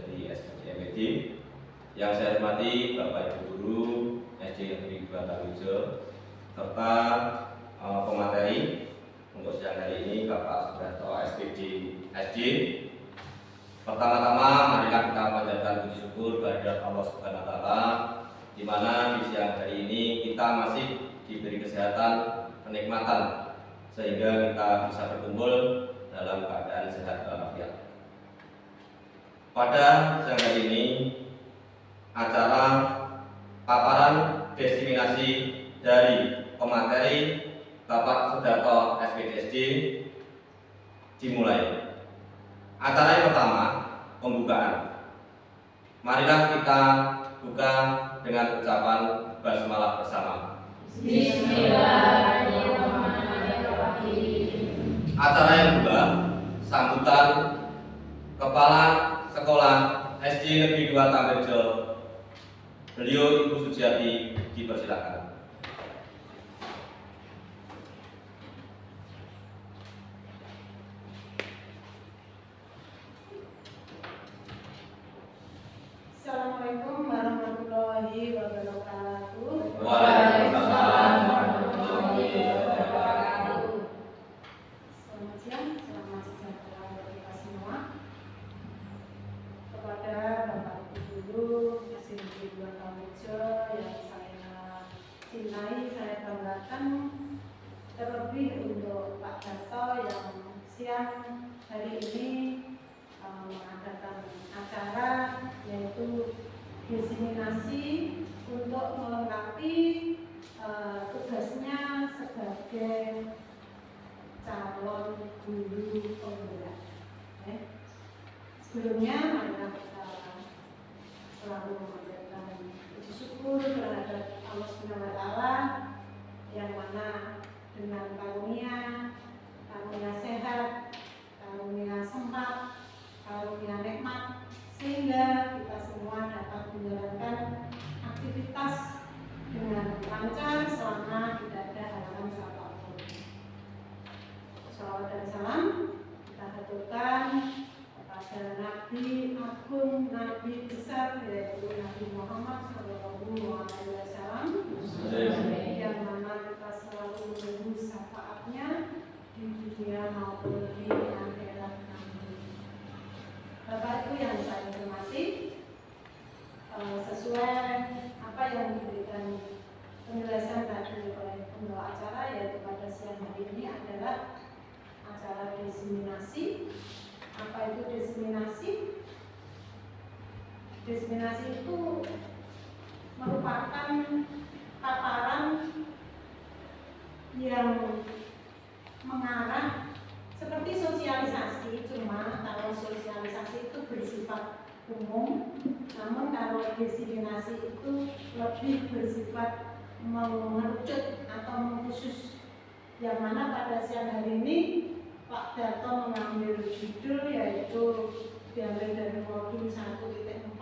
menjadi SPDMED. Yang saya hormati Bapak Ibu Guru SD Negeri 2 Tarujo serta pemateri untuk siang hari ini Bapak Sudarto SPD SJ. Pertama-tama marilah kita panjatkan puji syukur kehadirat Allah Subhanahu wa taala di mana di siang hari ini kita masih diberi kesehatan, kenikmatan sehingga kita bisa berkumpul dalam keadaan sehat walafiat. Pada siang hari ini acara paparan diseminasi dari pemateri Bapak Sudarto SPDSD dimulai. Acara yang pertama, pembukaan. Marilah kita buka dengan ucapan basmalah bersama. Bismillahirrahmanirrahim. Acara yang kedua, sambutan Kepala Sekolah SD Negeri 2 Tarujo. Beliau Ibu Sujiati dipersilakan. Assalamualaikum warahmatullahi wabarakatuh. Waalaikumsalam warahmatullahi wabarakatuh. Selamat siang, selamat sejahtera bagi kita semua. Kepada Bapak Ibu Guru SD Negeri 2 Tarujo yang saya cintai, saya banggakan, terlebih untuk Pak Darto yang siang hari ini mengadakan acara yaitu diseminasi untuk melengkapi tugasnya sebagai calon guru penggerak. Sebelumnya marilah kita selalu memanjatkan puji syukur terhadap Allah Subhanahu wa taala yang mana dengan karunia sehat, karunia sempat, karunia nikmat, sehingga kita semua dapat menjalankan aktivitas dengan lancar selama tidak ada halangan siapapun. Shalawat dan salam kita haturkan kepada Nabi Agung, Nabi besar yaitu Nabi Muhammad SAW, yang mana kita selalu menunggu syafaatnya di dunia maupun di akhirat nanti. Bapak Ibu yang saya hormati, sesuai apa yang diberikan penjelasan tadi oleh pembawa acara, yaitu pada siang hari ini adalah acara diseminasi. Apa itu diseminasi? Diseminasi itu merupakan paparan yang mengarah seperti sosialisasi, cuma kalau sosialisasi itu bersifat umum, namun kalau diseminasi itu lebih bersifat mengerucut atau mengkhusus, yang mana pada siang hari ini Pak Darto mengambil judul yaitu diambil dari modul 1.4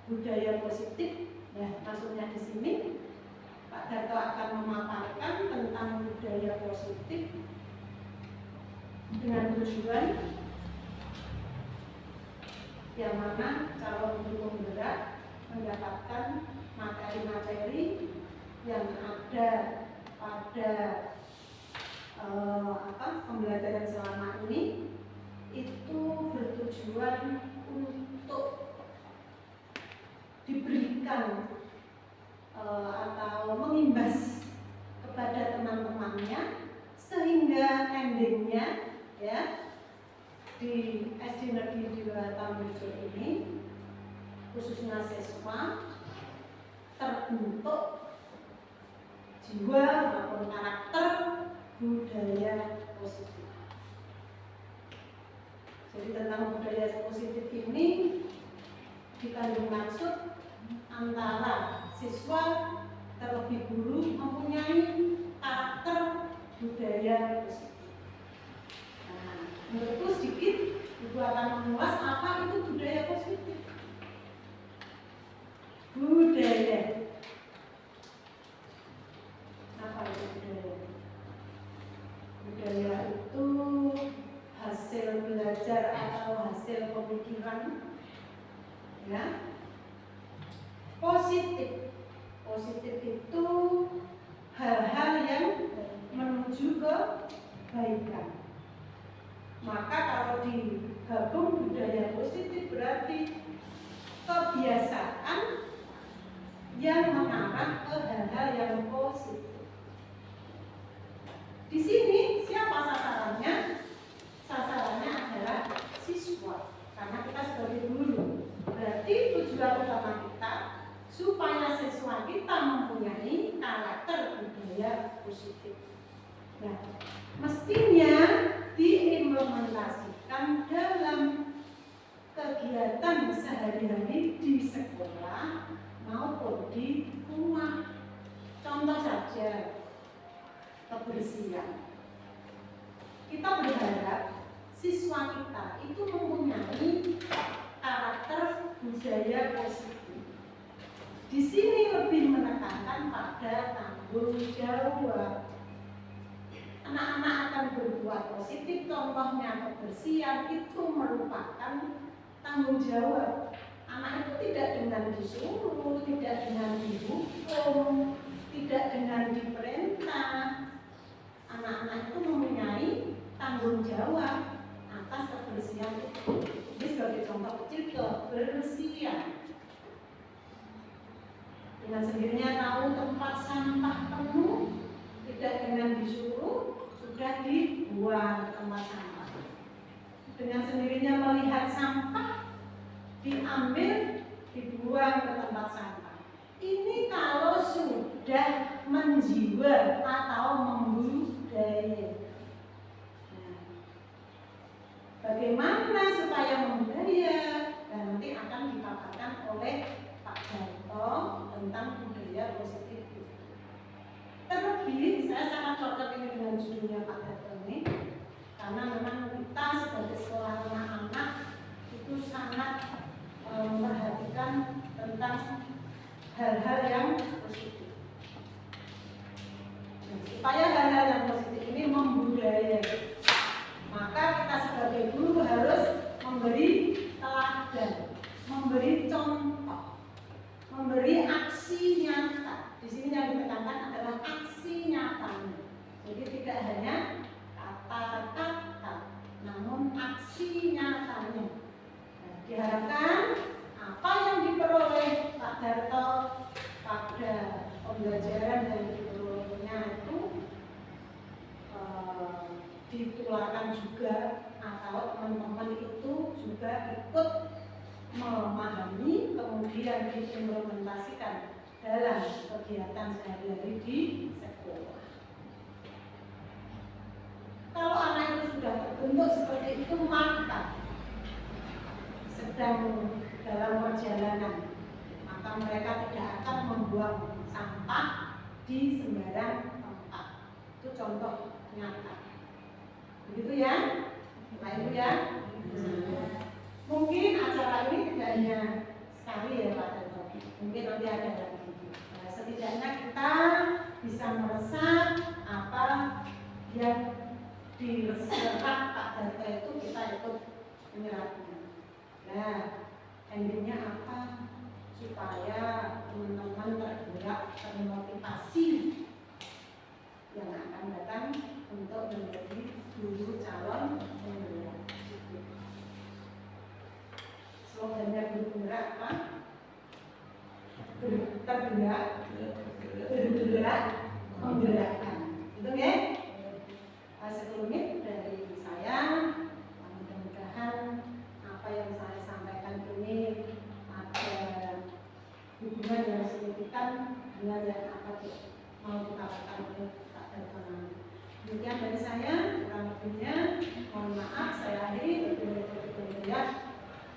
budaya positif. Ya, maksudnya di sini Pak Darto akan memaparkan tentang budaya positif dengan tujuan yang mana calon guru penggerak mendapatkan materi-materi yang ada pada pembelajaran selama ini itu bertujuan untuk diberikan atau mengimbas kepada teman-temannya, sehingga endingnya ya di SD Negeri 2 Tarujo ini khususnya siswa terbentuk jiwa maupun karakter budaya positif. Jadi tentang budaya positif ini dikandung maksud antara siswa terlebih guru mempunyai karakter budaya positif. Nah, menurutku sedikit Ibu akan mengulas apa itu budaya positif. Budaya. Apa itu budaya? Budaya itu hasil belajar atau hasil pemikiran Ya, positif. Positif itu hal-hal yang menuju kebaikan. Maka kalau digabung budaya positif berarti kebiasaan yang mengarah ke hal-hal yang positif. Di sini siapa sasarannya? Sasarannya adalah siswa, karena kita sebagai guru. Berarti tujuan utama kita supaya siswa kita mempunyai karakter budaya positif. Nah, mestinya diimplementasikan dalam kegiatan sehari-hari di sekolah maupun di rumah. Contoh saja, kebersihan. Kita berharap siswa kita itu mempunyai karakter budaya positif. Di sini lebih menekankan pada tanggung jawab. Anak-anak akan berbuat positif, contohnya kebersihan itu merupakan tanggung jawab. Anak itu tidak dengan disuruh, tidak dengan dihukum, tidak dengan diperintah. Anak-anak itu mempunyai tanggung jawab atas kebersihan itu. Ini sebagai contoh kecil, kebersihan. Dengan sendirinya tahu tempat sampah penuh, tidak dengan disuruh, sudah dibuang ke tempat sampah. Dengan sendirinya melihat sampah, diambil, dibuang ke tempat sampah. Ini kalau sudah menjiwa atau membudaya. Nah, bagaimana supaya membudaya? Dan nanti akan dipaparkan oleh Pak Darto tentang budaya positif. Terlebih, saya sangat cocok ini dengan judulnya Pak Darto ini, karena memang kita sebagai sekolah anak-anak itu sangat memperhatikan tentang hal-hal yang positif. Nah, supaya hal-hal yang positif ini membudaya, maka kita sebagai guru harus memberi teladan, memberi contoh, memberi aksi nyata. Di sini yang ditekankan adalah aksi nyatanya. Jadi tidak hanya kata-kata, namun aksi nyatanya. Nah, diharapkan apa yang diperoleh Pak Darto pada pembelajaran dan diperolehnya itu ditularkan juga, atau teman-teman itu juga ikut memahami, kemudian diimplementasikan dalam kegiatan sehari-hari di sekolah. Kalau anak itu sudah terbentuk seperti itu, maka sedang dalam perjalanan, maka mereka tidak akan membuang sampah di sembarang tempat. Itu contoh nyata. Begitu ya, Pak Ibu ya. Mungkin acara ini tidak hanya sekali ya Pak Darto, mungkin nanti ada lagi. Nah, setidaknya kita bisa meresap apa yang diresapkan Pak Darto itu, kita ikut menyerapnya. Nah, endingnya apa? Supaya teman-teman tergerak, termotivasi yang akan datang untuk menjadi guru calon penggerak. Slogannya guru penggerak apa? Tergerak, bergerak, menggerakkan. Itu ya? Sekelumit dari saya, mudah-mudahan apa yang saya sampaikan ini ada hubungan yang signifikan dengan yang apa mau dikatakan oleh Pak Darto. Demikian dari saya, kurang lebihnya mohon maaf, saya akhiri.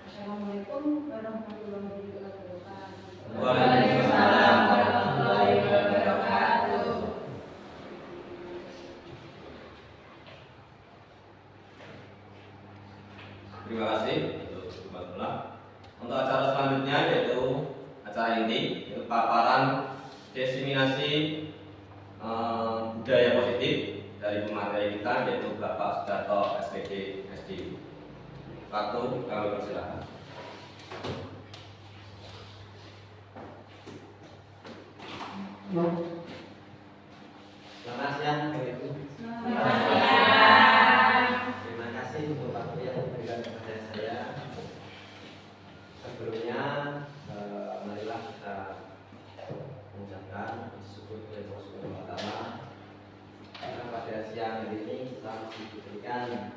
Assalamualaikum warahmatullahi wabarakatuh. Waalaikumsalam warahmatullahi wabarakatuh. Terima kasih untuk Mbak Lula. Untuk acara selanjutnya yaitu acara inti, yaitu paparan diseminasi budaya positif dari pemateri kita, yaitu Bapak Sudarto SPD SD. Waktu kami persilakan. Selamat siang, Ibu. Terima kasih untuk waktu yang diberikan kepada saya. Sebelumnya, marilah kita mengucapkan puji syukur kepada Allah Subhanahu wa Ta'ala karena pada siang hari ini kita masih diberikan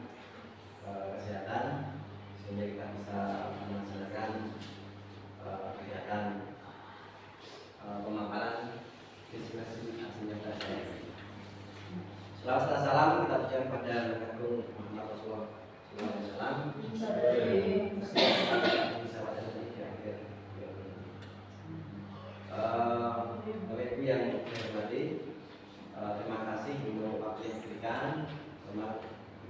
kesehatan sehingga kita bisa melaksanakan kegiatan pemaparan destinasi asli nyata saya. Selawat dan salam kita ucapkan kepada Agung Muhammad Rasulullah SAW. Bapak Ibu yang saya hormati, terima kasih untuk waktu yang diberikan sama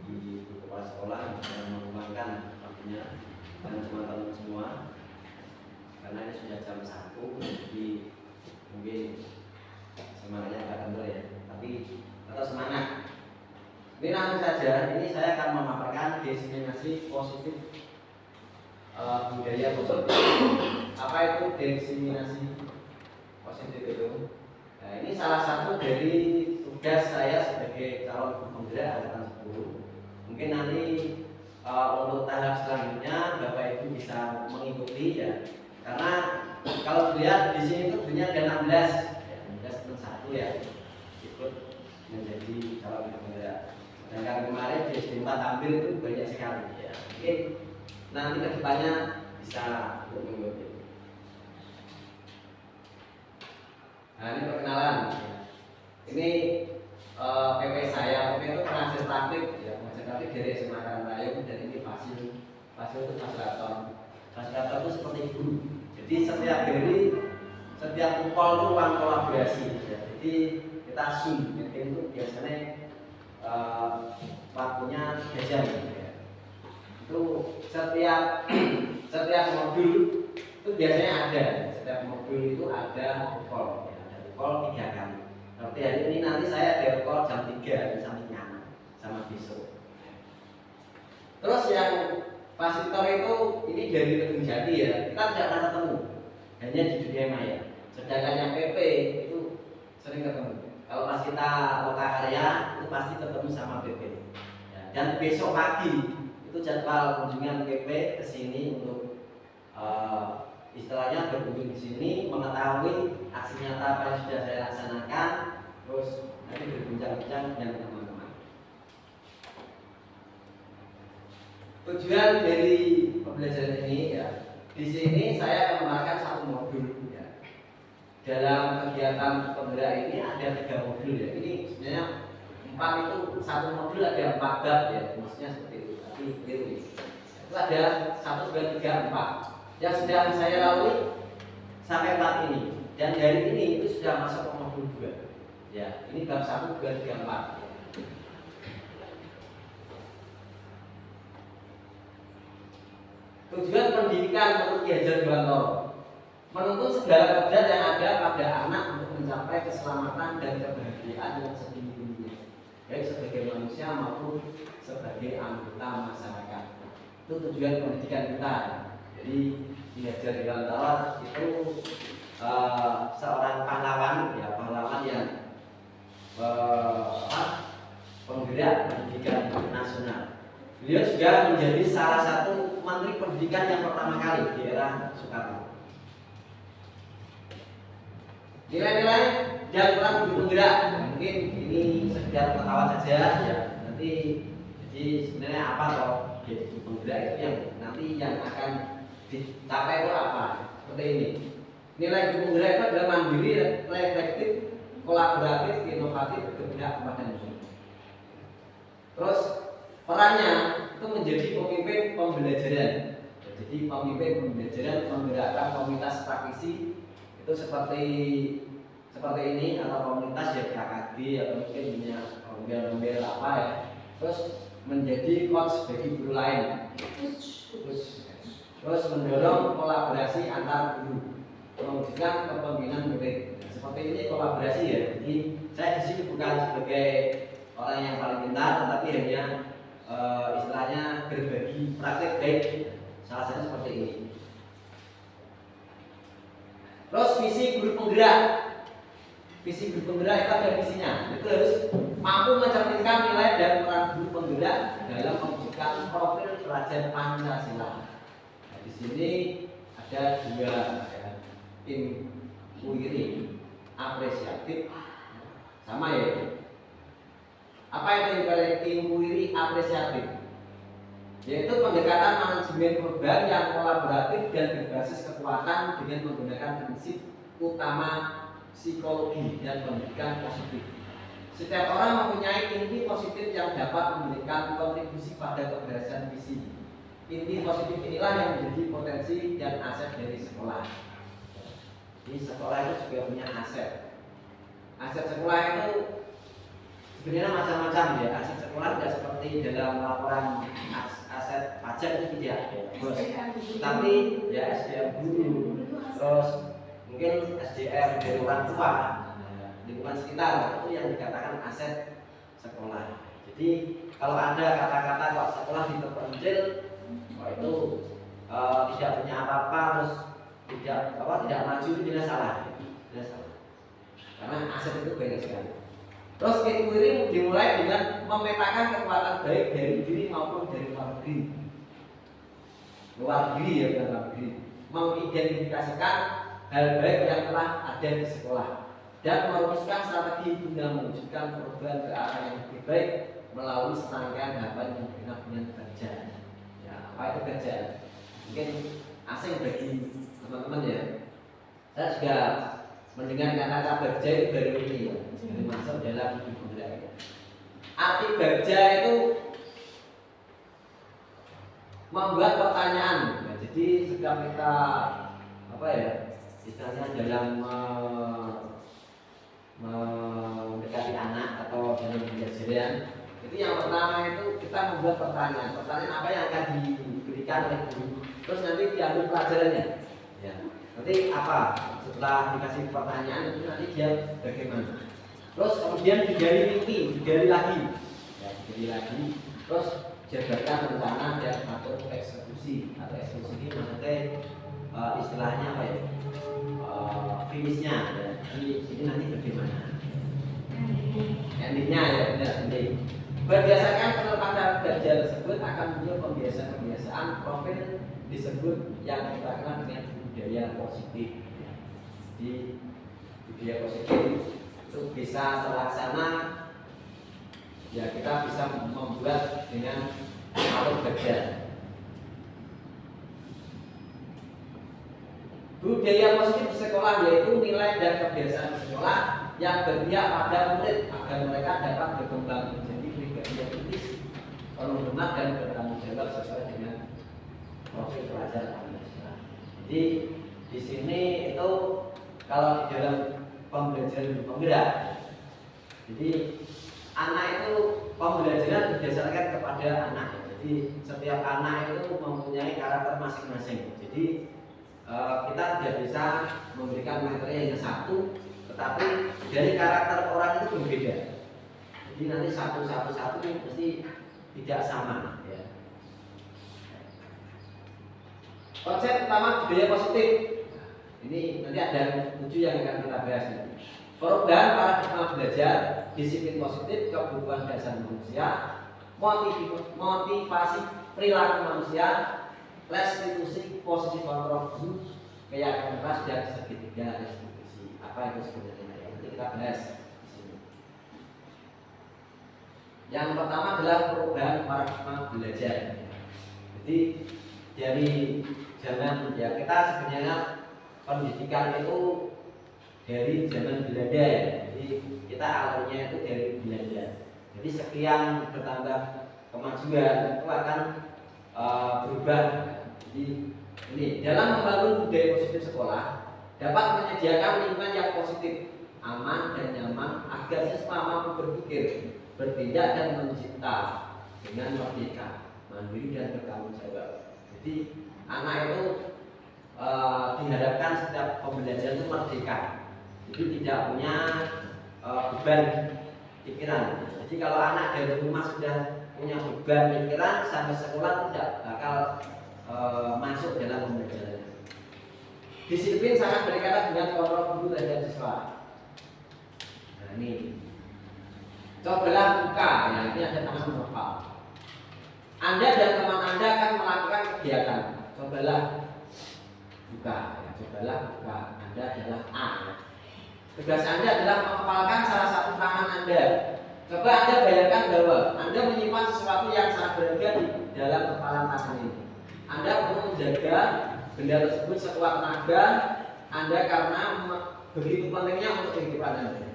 di kepala sekolah yang mengembangkan waktunya dan teman-teman semua. Karena ini sudah jam 1, jadi mungkin semangatnya agak kendor ya, tapi tetap semangat. Ini langsung saja, ini saya akan memaparkan diskriminasi positif budaya positif. Apa itu diskriminasi positif itu? Nah, ini salah satu dari tugas saya sebagai calon penggerak angkatan 10. Mungkin nanti untuk tahap selanjutnya Bapak Ibu bisa mengikuti ya. Karena kalau dilihat di sini itu sebenarnya ada 16 1 ya ikut menjadi calon penggerak. Dan kemarin di SD 4 tampil itu banyak sekali ya. Mungkin nanti kedepannya bisa untuk mengikuti. Nah, ini perkenalan. Ini PP saya. PP itu pengajar praktik ya, pengajar praktik dari SMA Karangtayung, dan ini Fasil itu fasilitator. Fasilitator itu seperti guru. Jadi setiap hari, setiap kumpul itu ruang kolaborasi ya. Jadi kita Zoom meeting itu biasanya waktunya 3 jam ya. Itu setiap modul itu biasanya ada. Setiap modul itu ada call ya, ada call 3 kali. Seperti hari ini nanti saya ada call jam 3 sampai nyana sama besok. Terus yang fasilitator itu ini dari Kedung Jati ya, kita tidak pernah ketemu, hanya di dunia maya. Sedangkan yang PP itu sering ketemu. Kalau pas kita lokakarya itu pasti ketemu sama PP. Ya, dan besok pagi itu jadwal kunjungan PP ke sini untuk istilahnya berkunjung di sini, mengetahui aksi nyata apa yang sudah saya laksanakan, terus nanti berbincang-bincang dengan teman-teman. Tujuan dari pembelajaran ini ya, di sini saya akan menerangkan satu modul ya. Dalam kegiatan penggerak ini ada 3 modul ya. Ini sebenarnya 4 itu satu modul ada 4 bab ya, maksudnya seperti itu. Tapi keliru. Itu ada 1, 2, 3, 4 yang sedang saya lalui sampai 4 ini. Dan dari ini itu sudah masuk ke modul 2. Ya, ini bab 1, 2, 3, 4. Tujuan pendidikan menurut Ki Hajar Dewantara menuntut segala kodrat yang ada pada anak untuk mencapai keselamatan dan kebahagiaan yang setinggi-tingginya, baik sebagai manusia maupun sebagai anggota masyarakat. Itu tujuan pendidikan kita. Jadi Ki Hajar Dewantara itu seorang pahlawan ya, pahlawan yang penggerak pendidikan nasional. Beliau juga menjadi salah satu menteri pendidikan yang pertama kali di era Soekarno. Nilai-nilai dan peran guru penggerak, mungkin ini sekedar pengetahuan saja ya. Nanti jadi sebenarnya apa toh jadi guru penggerak itu yang nanti yang akan dicapai itu apa? Seperti ini. Nilai guru penggerak itu adalah mandiri, reflektif, kolaboratif, inovatif, berpihak kepada musuh. Terus perannya itu menjadi pemimpin pembelajaran. Jadi pemimpin pembelajaran menggerakkan komunitas praktisi itu seperti ini, atau komunitas ya KKD atau mungkin punya mobil apa ya. Terus menjadi coach bagi guru lain. Terus mendorong kolaborasi antar guru, mewujudkan kepemimpinan murid. Seperti ini kolaborasi ya. Jadi saya di sini bukan sebagai orang yang paling pintar, tetapi hanya istilahnya berbagi praktek baik. Salah satunya seperti ini. Terus visi guru penggerak. Visi guru penggerak itu ada visinya. Itu harus mampu mencerminkan nilai dan peran guru penggerak dalam mewujudkan profil pelajar Pancasila. Nah, di sini ada dua ya, inquiry apresiatif sama ya. Apa itu inquiry apresiatif? Yaitu pendekatan manajemen perubahan yang kolaboratif dan berbasis kekuatan dengan menggunakan prinsip utama psikologi dan pendidikan positif. Setiap orang mempunyai inti positif yang dapat memberikan kontribusi pada keberhasilan visi. Inti positif inilah yang menjadi potensi dan aset dari sekolah. Jadi sekolah itu juga punya aset. Aset sekolah itu sebenarnya macam-macam ya. Aset sekolah tidak seperti dalam laporan aset pajak itu tidak, bos. Tapi ya SDM guru, terus mungkin SDM dari orang tua, lingkungan sekitar itu yang dikatakan aset sekolah. Jadi kalau ada kata-kata kok sekolah diperpencil, itu tidak punya apa-apa, terus tidak maju itu tidak salah. Karena aset itu banyak sekali. Terus inquiry dimulai dengan memetakan kekuatan baik dari diri maupun dari luar negeri. Luar negeri ya, bukan luar negeri. Mengidentifikasikan hal baik yang telah ada di sekolah dan merumuskan strategi guna mewujudkan perubahan ke arah yang lebih baik melalui serangkaian tahapan yang berkenaan dengan kerja. Ya, apa itu kerja? Mungkin asing bagi teman-teman ya. Saya juga mendengar kata kerja itu baru ini ya, jadi masuk dalam hidup penggerak. Arti kerja itu membuat pertanyaan. Ya, jadi setiap kita apa ya, istilahnya dalam mendekati anak atau dalam pembelajaran, itu yang pertama itu kita membuat pertanyaan. Pertanyaan apa yang akan diberikan oleh guru, terus nanti diambil pelajarannya. Ya. Nanti apa? Setelah dikasih pertanyaan itu nanti dia bagaimana? Terus kemudian digali mimpi, digali lagi, ya, digali lagi. Terus jabarkan rencana dan atur eksekusi. Atau eksekusi ini maksudnya istilahnya apa ya? Finishnya. Ya. Jadi ini nanti bagaimana? Endingnya ya, benar ending. Berdasarkan penerapan kerja tersebut akan muncul pembiasaan-pembiasaan profil disebut yang kita kenal dengan budaya positif. Jadi budaya positif itu bisa terlaksana ya, kita bisa membuat dengan alur kerja. Budaya positif di sekolah yaitu nilai dan kebiasaan di sekolah yang berpihak pada murid agar mereka dapat berkembang menjadi pribadi yang kritis, penuh hormat dan bertanggung jawab sesuai dengan profil pelajar Pancasila. Jadi di sini itu kalau di dalam pembelajaran penggerak, jadi anak itu pembelajaran berdasarkan kepada anak. Jadi setiap anak itu mempunyai karakter masing-masing. Jadi kita tidak bisa memberikan materi yang satu, tetapi dari karakter orang itu berbeda. Jadi nanti satu mesti tidak sama. Ya. Konsep utama budaya positif ini nanti ada 7 yang akan kita bahas. Perubahan paradigma belajar, disiplin positif, kebutuhan dasar manusia, motivasi perilaku manusia, restitusi positif kontrol guru, keyakinan keras dan segitiga restitusi. Apa itu sebenarnya? Nanti kita bahas di sini. Yang pertama adalah perubahan paradigma belajar. Jadi dari zaman ya, kita sebenarnya pendidikan itu dari zaman Belanda. Jadi kita alurnya itu dari Belanda. Jadi sekian bertambah kemajuan itu akan berubah. Jadi ini dalam membangun budaya positif sekolah dapat menyediakan lingkungan yang positif, aman dan nyaman agar siswa mampu berpikir, bertindak dan mencipta dengan merdeka, mandiri dan bertanggung jawab. Jadi anak itu diharapkan setiap pembelajaran itu merdeka. Jadi tidak punya beban pikiran. Jadi kalau anak dari rumah sudah punya beban pikiran, sampai sekolah tidak bakal masuk dalam pembelajaran. Disiplin sangat berkaitan dengan kontrol guru terhadap siswa. Nah, ini cobalah buka, ya ini ada tangan mengepal. Anda dan teman Anda akan melakukan kegiatan. Cobalah buka, ya, cobalah buka. Anda adalah A. Tugas Anda adalah mengepalkan salah satu tangan Anda. Coba Anda bayangkan bahwa Anda menyimpan sesuatu yang sangat berharga di dalam kepalan tangan ini. Anda perlu menjaga benda tersebut sekuat tenaga Anda karena begitu pentingnya untuk kehidupan Anda.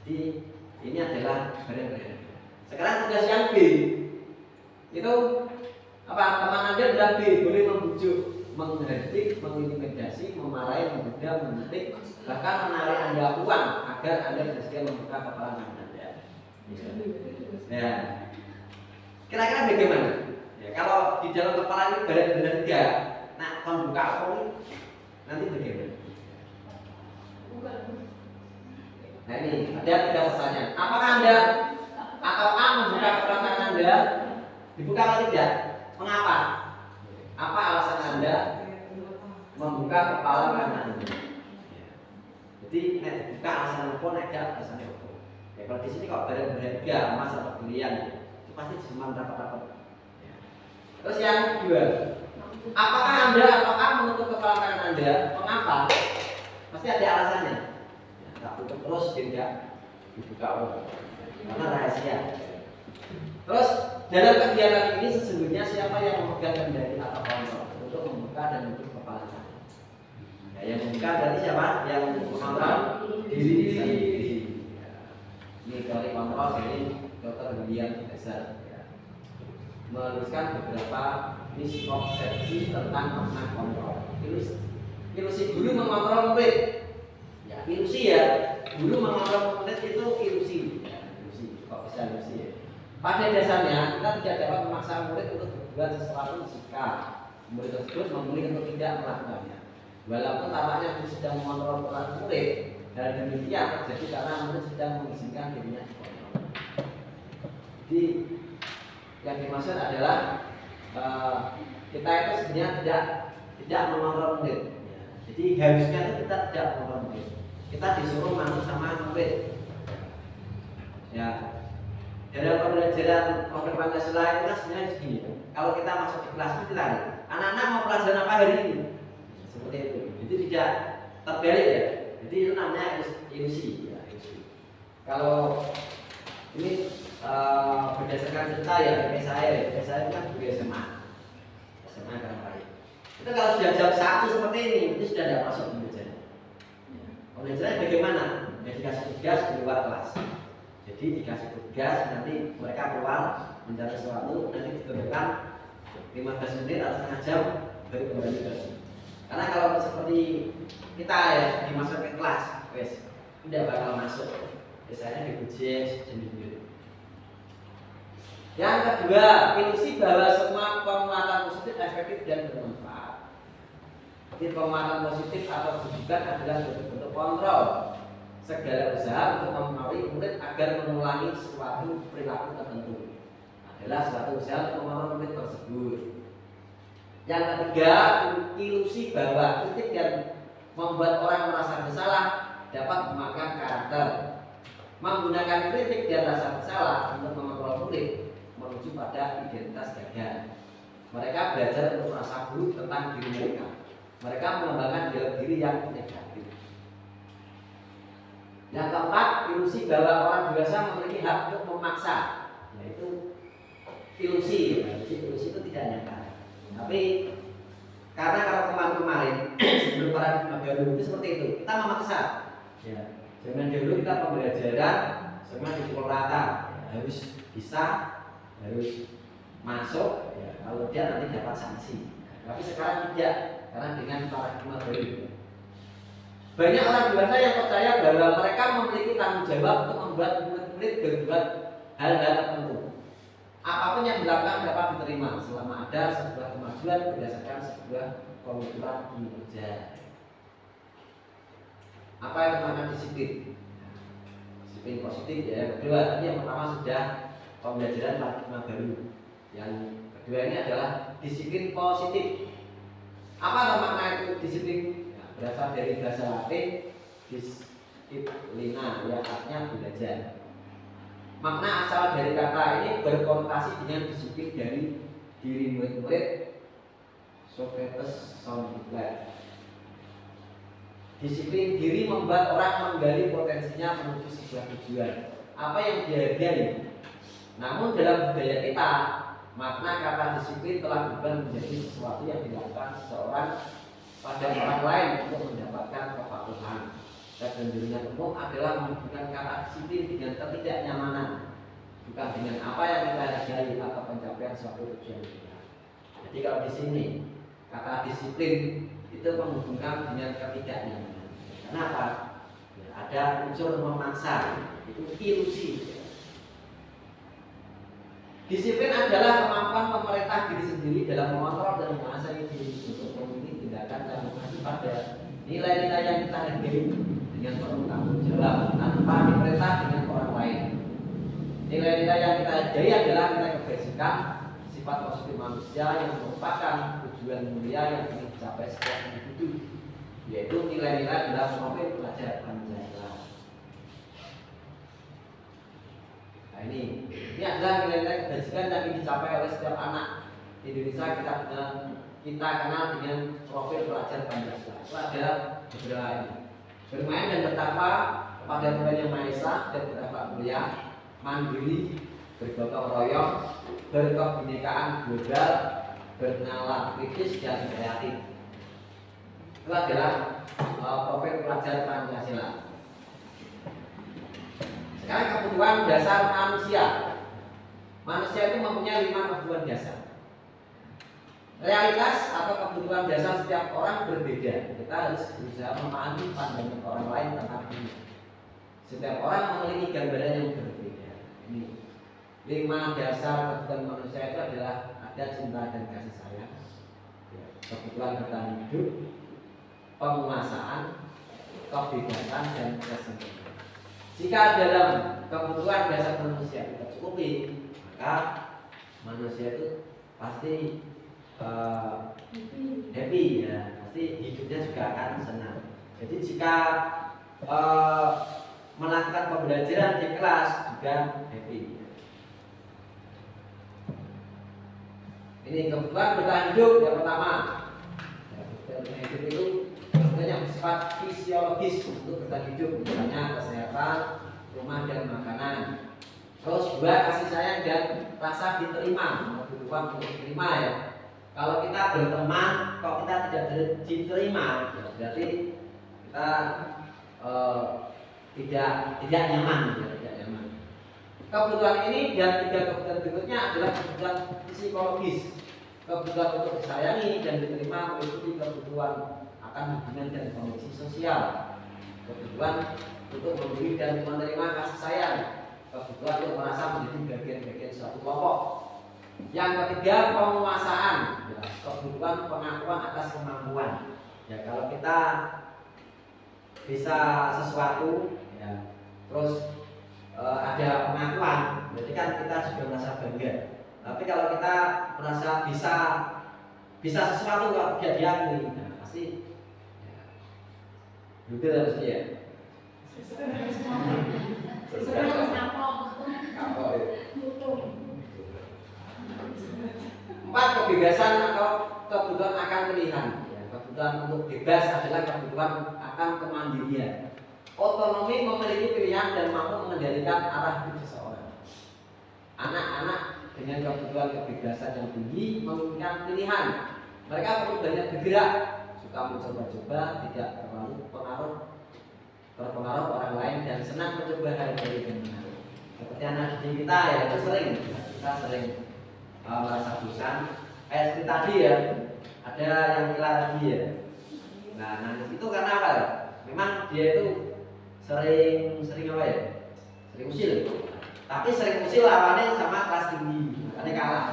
Jadi ini adalah barang berharga. Sekarang tugas yang B itu apa? Teman Anda adalah B, boleh membujuk, menghardik, mengintimidasi, memarahi, membedah, memetik, bahkan menarik Anda uang agar Anda bersedia membuka kepala tangan Anda. Ya, kira-kira bagaimana? Ya, kalau di dalam kepala ini barang berharga, nah membuka apa nanti bagaimana? Nah ini ada 3 pertanyaan. Apakah Anda atau A membuka kepala tangan Anda? Dibuka atau tidak? Mengapa? Apa alasan Anda membuka kepala tangan Anda? Jadi dibuka alasan apa? Ada alasan apa? Ya kalau di sini kok barang berharga, emas atau berlian, itu pasti disimpan rapat-rapat. Terus yang kedua, apakah Anda atau A menutup kepala tangan Anda? Mengapa? Pasti ada alasannya. Tak tutup terus tidak dibuka orang karena rahasia. Terus dalam kegiatan ini sesungguhnya siapa yang memegang kendali atau kontrol untuk membuka dan menutup kepala tangan? Nah, yang membuka berarti siapa? Yang mengontrol diri sendiri. Ini dari kontrol dari Dr. William Besar. Menuliskan beberapa miskonsepsi tentang makna kontrol. Ilusi guru mengontrol murid. Ilusi ya, dulu menganggap murid itu ilusi, ya, ilusi, kok bisa ilusi ya? Pada dasarnya kita tidak dapat memaksa murid untuk berbuat sesuatu jika murid tersebut memilih untuk tidak melakukannya. Walaupun tampaknya guru sedang mengontrol peran murid, dan demikian terjadi karena murid sedang mengizinkan dirinya dikontrol. Jadi yang dimaksud adalah kita itu sebenarnya tidak mengontrol murid. Ya. Jadi harusnya itu kita tidak mengontrol murid. Kita disuruh manut sama murid. Ya, dalam pembelajaran program Pancasila itu kan sebenarnya segini. Kalau kita masuk di kelas itu lari, anak-anak mau pelajaran apa hari ini? Seperti itu. Jadi tidak terbalik ya. Jadi itu namanya ilusi. Ya, ilusi. Kalau ini berdasarkan cerita ya, kayak saya kan juga SMA kan baik. Itu kalau sudah jam 1 seperti ini, itu sudah tidak masuk pembelajaran. Pembelajaran bagaimana? Ya, dikasih tugas di luar kelas. Jadi dikasih tugas nanti mereka keluar mencari sesuatu, nanti ditentukan 15 menit atau setengah jam baru kembali ke sini. Karena kalau seperti kita ya dimasuk ke kelas, wes tidak bakal masuk. Biasanya dibujuk sendiri. Yang kedua, ilusi bahwa semua penguatan positif efektif dan bermanfaat. Jadi penguatan positif atau bujukan adalah bentuk kontrol segala usaha untuk mempengaruhi murid agar mengulangi suatu perilaku tertentu adalah suatu usaha untuk mempengaruhi murid tersebut. Yang ketiga, ilusi bahwa kritik yang membuat orang merasa bersalah dapat memakan karakter. Menggunakan kritik dan rasa bersalah untuk mengontrol murid menuju pada identitas gagal. Mereka belajar untuk merasa buruk tentang diri mereka. Mereka mengembangkan diri yang negatif. Yang keempat, ilusi bahwa orang dewasa memiliki hak untuk memaksa, yaitu ilusi. Jadi ilusi itu tidak nyata. Tapi karena kalau kemarin sebelum paradigma baru itu seperti itu, kita memaksa. Ya, zaman dulu kita pembelajaran semua dipukul rata, ya, harus bisa, harus masuk. Ya, kalau dia nanti dapat sanksi. Tapi sekarang tidak. Karena dengan paradigma baru, banyak orang dewasa yang percaya bahwa mereka memiliki tanggung jawab untuk membuat murid-murid berbuat hal-hal tertentu. Apapun yang dilakukan dapat diterima selama ada sebuah kemajuan berdasarkan sebuah komitmen kinerja. Apa yang namanya disiplin? Disiplin positif ya. Kedua, tadi yang pertama sudah pembelajaran paradigma baru. Yang kedua ini adalah disiplin positif. Apa makna itu disiplin? Ya, berasal dari bahasa Latin Lina, ya artinya belajar. Makna asal dari kata ini berkonotasi dengan disiplin dari diri murid-murid Socrates Soundclad. Disiplin diri membuat orang menggali potensinya menuju sebuah tujuan. Apa yang dihargai. Namun dalam budaya kita, makna kata disiplin telah berubah menjadi sesuatu yang dilakukan seseorang pada orang lain untuk mendapatkan kepatuhan. Kecenderungan umum adalah menghubungkan kata disiplin dengan ketidaknyamanan, bukan dengan apa yang kita hargai atau pencapaian suatu tujuan kita. Jadi kalau di sini kata disiplin itu menghubungkan dengan ketidaknyamanan. Kenapa? Ya, ada unsur memaksa, itu ilusi. Disiplin adalah kemampuan pemerintah diri sendiri dalam mengontrol dan menguasai diri untuk memilih tindakan dan mengacu pada nilai-nilai yang kita hargai dengan penuh tanggung jawab tanpa diperintah dengan orang lain. Nilai-nilai yang kita hargai adalah nilai kebajikan, sifat positif manusia yang merupakan tujuan mulia yang ingin dicapai setiap individu, yaitu nilai-nilai dalam profil pelajar Pancasila. Nah ini adalah nilai-nilai kebajikan yang ingin dicapai oleh setiap anak Indonesia. Kita kenal dengan profil pelajar Pancasila. Itu adalah beberapa ini: bermain dan bertakwa kepada Tuhan Yang Maha Esa dan bertakwa mulia, mandiri, bergotong royong, berkebinekaan global, bernalar kritis dan kreatif. Itu adalah profil pelajar Pancasila. Sekarang kebutuhan dasar manusia. Manusia itu mempunyai 5 kebutuhan dasar. Realitas atau kebutuhan dasar setiap orang berbeda. Kita harus berusaha memahami pandangan orang lain tentang ini. Setiap orang memiliki gambaran yang berbeda. Ini 5 dasar kebutuhan manusia itu adalah ada cinta dan kasih sayang, kebutuhan bertahan hidup, penguasaan, kebebasan, dan kesempurnaan. Jika dalam kebutuhan dasar manusia kita cukupi, maka manusia itu pasti happy, ya, pasti hidupnya juga akan senang. Jadi jika melakukan pembelajaran di kelas juga happy. Ini kebutuhan bertahan hidup yang pertama. Kebutuhan bertahan hidup itu sebenarnya bersifat fisiologis untuk bertahan hidup, misalnya kesehatan, rumah dan makanan. Terus 2, kasih sayang dan rasa diterima, kebutuhan untuk diterima, ya. Kalau kita berteman, kok kita tidak diterima, ya, berarti kita tidak nyaman, ya, tidak nyaman. Kebutuhan ini dan 3 kebutuhan berikutnya adalah kebutuhan psikologis. Kebutuhan untuk disayangi dan diterima meliputi kebutuhan akan hubungan dan koneksi sosial. Kebutuhan untuk memberi dan menerima kasih sayang. Kebutuhan untuk merasa menjadi bagian-bagian suatu kelompok. Yang ketiga, penguasaan, ya, kebutuhan pengakuan atas kemampuan. Ya, kalau kita bisa sesuatu, ya, terus ada pengakuan, berarti kan kita juga merasa bangga. Tapi kalau kita merasa bisa sesuatu kalau tidak diakui, nah, pasti juga harusnya ya. Kapok ya. 4, kebebasan atau kebutuhan akan pilihan. Ya, kebutuhan untuk bebas adalah kebutuhan akan kemandirian. Otonomi, memiliki pilihan dan mampu mengendalikan arah hidup seseorang. Anak-anak dengan kebutuhan kebebasan yang tinggi memiliki pilihan. Mereka perlu banyak bergerak, suka mencoba-coba, tidak terlalu terpengaruh orang lain, dan senang mencoba hal baru dan menarik. Seperti anak didik kita, ya, itu kita sering merasa bosan. Seperti tadi, ya, ada yang gila tadi, ya. Nah, nangis itu karena apa, ya? Memang dia itu sering apa, ya? Sering usil. Tapi sering usil lawannya sama kelas tinggi, makanya kalah.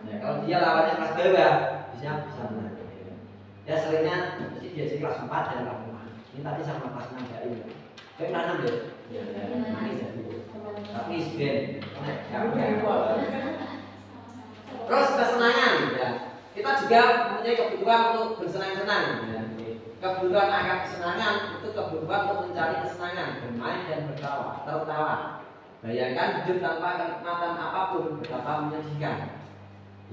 Ya, kalau dia lawannya kelas bawah, bisa menang. Ya, seringnya mesti dia di kelas 4 dan kelas 5. Ini tadi sama kelas 6 ya. Dia pernah 6 ya? Ya, nangis ya. Tapi isben. Terus kesenangan, ya. Kita juga mempunyai kebutuhan untuk bersenang-senang, ya. Kebutuhan akan kesenangan itu kebutuhan untuk mencari kesenangan, bermain dan tertawa. Bayangkan hidup tanpa kenikmatan apapun betapa menyedihkan.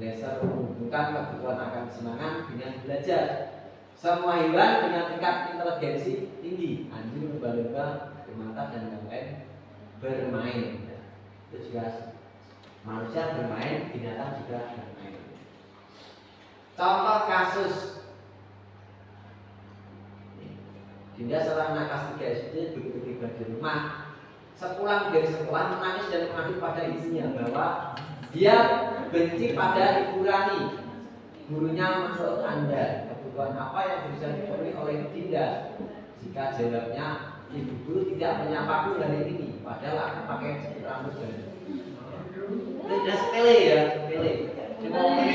Leser menghubungkan kebutuhan akan kesenangan dengan belajar. Semua hewan dengan tingkat inteligensi tinggi, anjing, lumba-lumba, primata dan lain-lain bermain. Itu juga manusia bermain, binatang juga bermain. Contoh kasus, Dinda seorang anak kelas 3 SD begitu tiba di rumah, sepulang dari sekolah menangis dan mengadu pada ibunya bahwa dia benci pada Ibu Rani. Gurunya, menurut Anda kebutuhan apa yang bisa dipenuhi oleh Dinda? Jika jawabnya, ibu guru tidak menyapaku hari ini, padahal aku pakai rambut baru. Itu sudah sepele ya, sepele. Cuma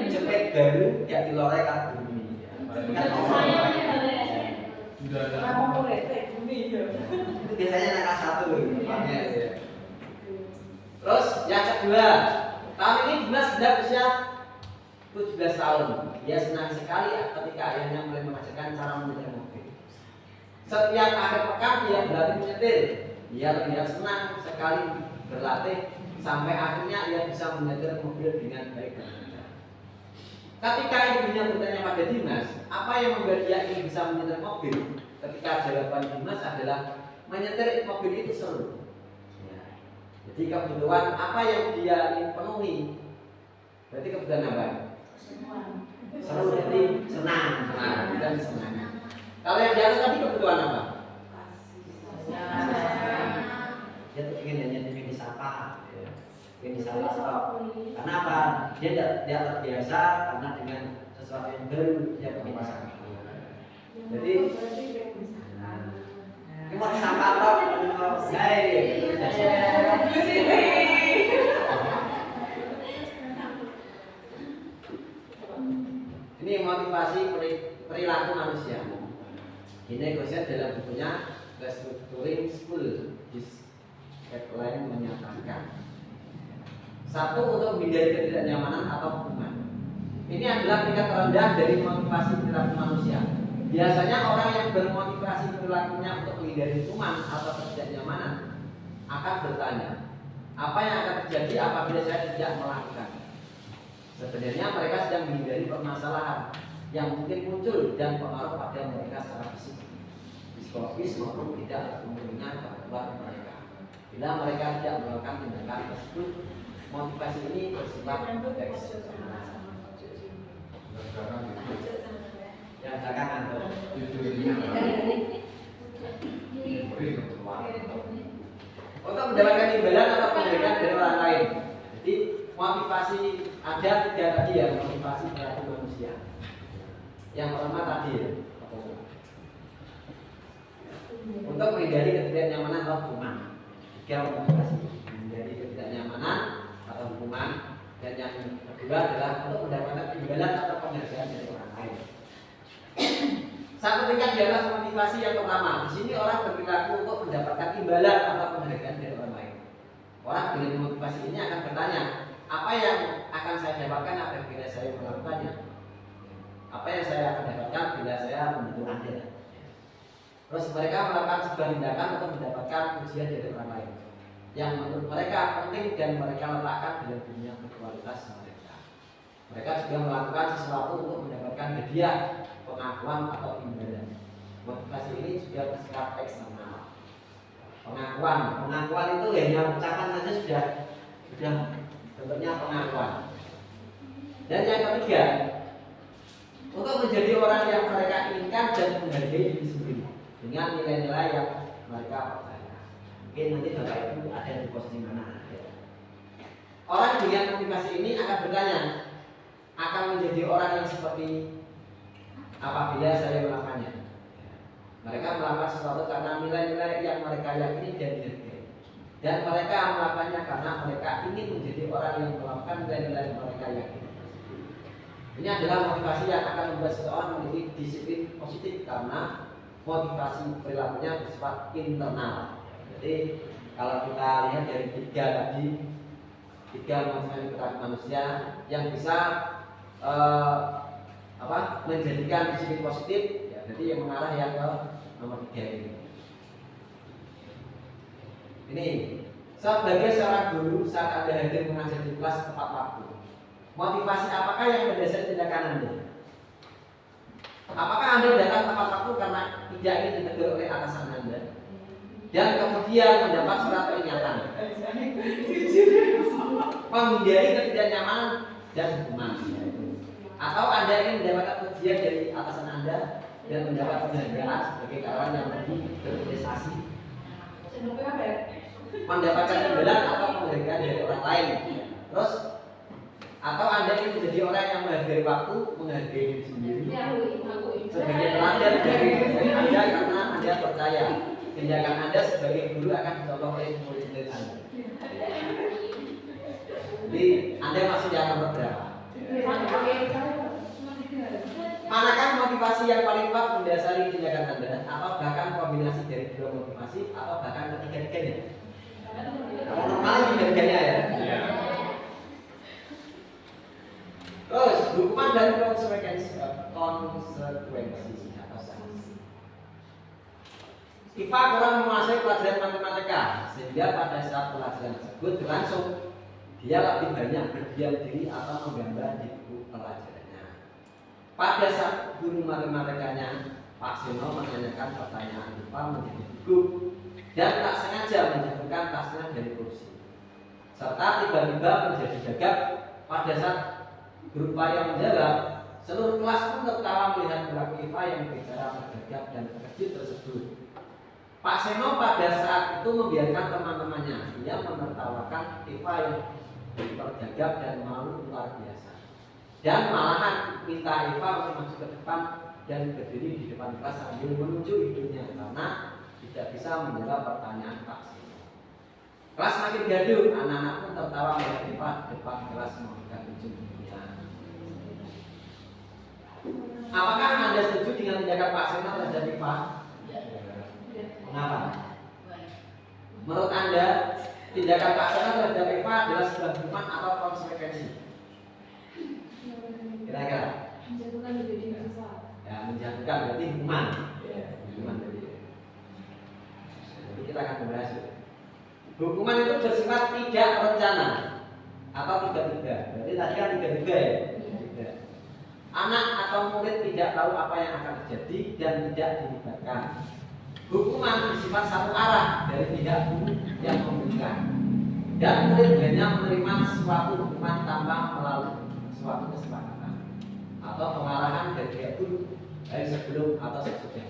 jepit baru tidak dilorek kan bumi. Itu biasanya anak kelas 1 ya. Terus yang kedua, tahun ini Dimas sudah usia 17 tahun. Dia senang sekali ketika ayahnya mulai mengajarkan cara menyetir mobil. Setiap akhir pekan dia berlatih menyetir. Dia terlihat senang sekali berlatih sampai akhirnya ia bisa menyetir mobil dengan baik dan benar. Ketika ibunya bertanya pada Dimas, apa yang membuat dia ingin bisa menyetir mobil? Ketika jawaban Dimas adalah menyetir mobil itu seru. Jadi kebutuhan apa yang dia ingin penuhi? Berarti kebutuhan apa? Seru, jadi senang dan senang. Kalau yang di atas tadi kebutuhan apa? Dia tuh ingin disapa, ingin disapa. Karena apa? Dia tidak terbiasa karena dengan sesuatu yang baru dia ingin disapa. Jadi, ini mau disapa atau ini motivasi perilaku manusia. Ini Gosset dalam bukunya Restructuring School Headline menyatakan satu, untuk menghindari ketidaknyamanan atau hukuman. Ini adalah tingkat terendah dari motivasi perilaku manusia. Biasanya orang yang bermotivasi perilakunya untuk menghindari hukuman atau ketidaknyamanan akan bertanya, apa yang akan terjadi apabila saya tidak melakukan? Sebenarnya mereka sedang menghindari permasalahan yang mungkin muncul dan pengaruh pada mereka secara fisik, psikologis maupun tidak menurunkan kebutuhan mereka. Bila mereka tidak melakukan tindakan tersebut, motivasi ini bersifat konteks. Yang belakangan untuk mendapatkan imbalan atau pemberian dari orang lain. Jadi motivasi ada tiga tadi ya, motivasi perilaku manusia. Yang pertama tadi ya, untuk menghindari ketidaknyamanan atau hukuman. Tiga motivasi, menghindari ketidaknyamanan atau hukuman. Dan yang kedua adalah untuk mendapatkan imbalan atau penghargaan dari orang lain. Satu tingkat di atas motivasi yang pertama. Di sini orang berperilaku untuk mendapatkan imbalan atau penghargaan dari orang lain. Orang dengan motivasi ini akan bertanya, apa yang akan saya dapatkan apabila saya melakukannya? Apa yang saya akan dapatkan bila saya membantu Anda? Terus mereka melakukan sebuah tindakan untuk mendapatkan pujian dari orang lain yang menurut mereka penting dan mereka letakkan dalam dunia berkualitas mereka. Mereka juga melakukan sesuatu untuk mendapatkan hadiah, pengakuan atau imbalan. Motivasi ini juga bersifat eksternal. Pengakuan itu hanya ucapan saja sudah bentuknya pengakuan. Dan yang ketiga, untuk menjadi orang yang mereka inginkan dan menghargai diri sendiri dengan nilai-nilai yang mereka percaya. Mungkin nanti Bapak Ibu ada di posisi mana? Orang dengan motivasi ini akan bertanya, akan menjadi orang yang seperti apabila saya melakukannya. Mereka melakukan sesuatu karena nilai-nilai yang mereka yakini dan dihargai. Dan mereka melakukannya karena mereka ingin menjadi orang yang melakukan nilai-nilai yang mereka yakini. Ini adalah motivasi yang akan membuat seseorang memiliki disiplin positif karena motivasi perilakunya bersifat internal. Jadi kalau kita lihat dari tiga motivasi perilaku manusia yang bisa menjadikan disiplin positif Jadi yang mengarah yang ke nomor 3 ini. Ini sebagai seorang guru saat Anda hadir mengajar di kelas tepat waktu. Motivasi apakah yang mendasari tindakan Anda? Apakah Anda datang tepat waktu karena tidak ingin ditegur oleh atasan Anda dan kemudian mendapat surat peringatan, menghindari ketidaknyamanan dan hukuman? Atau Anda ingin mendapatkan pujian dari atasan Anda dan mendapat penghargaan sebagai karyawan yang lebih berprestasi, mendapatkan imbalan atau penghargaan dari orang lain? Terus atau Anda ingin menjadi orang yang menghargai waktu, menghargai diri sendiri sebagai teladan dari Anda karena Anda percaya tindakan Anda sebagai guru akan dicontoh oleh murid-murid Anda. Jadi Anda masih yang nomor berapa? Manakah motivasi yang paling kuat mendasari tindakan Anda, atau bahkan kombinasi dari dua motivasi, atau bahkan ketiga-tiganya? Normalnya tiga-tiganya ya. Terus hukuman dan konsekuensi atau sanksi. IPA kurang menguasai pelajaran matematika sehingga pada saat pelajaran tersebut berlangsung dia lebih banyak berdiam diri atau menggambar di buku pelajarannya. Pada saat guru matematikanya Pak Seno menanyakan pertanyaan IPA menjadi gugup dan tak sengaja menjatuhkan tasnya dari kursi, serta tiba-tiba menjadi gagap. Pada saat berupaya menjawab, seluruh kelas pun tertawa melihat perilaku IPA yang berbicara tergagap dan terkejut tersebut. Pak Seno pada saat itu membiarkan teman-temannya. Ia menertawakan IPA yang tergagap dan malu luar biasa, dan malahan minta IPA untuk maju ke depan dan berdiri di depan kelas sambil menunjuk hidungnya karena tidak bisa menjawab pertanyaan Pak Seno. Kelas makin gaduh, anak-anak pun tertawa melihat IPA di depan kelas memegang ujung hidungnya. Apakah Anda setuju dengan tindakan Pak Seno terhadap IPA? Mengapa? Menurut Anda, tindakan Pak Seno terhadap IPA adalah sebuah hukuman atau konsekuensi? Kira-kira? Menjatuhkan menjadi besar. Ya, menjatuhkan berarti hukuman. Hukuman berarti. Jadi kita akan membahas. Hukuman itu bersifat tidak rencana atau tiba-tiba. Berarti tadi kan tiba-tiba ya. Anak atau murid tidak tahu apa yang akan terjadi dan tidak dilibatkan. Hukuman bersifat satu arah dari pihak guru yang memberikan, dan murid hanya menerima suatu hukuman tanpa melalui suatu kesepakatan atau pengarahan dari pihak guru baik sebelum atau sesudah.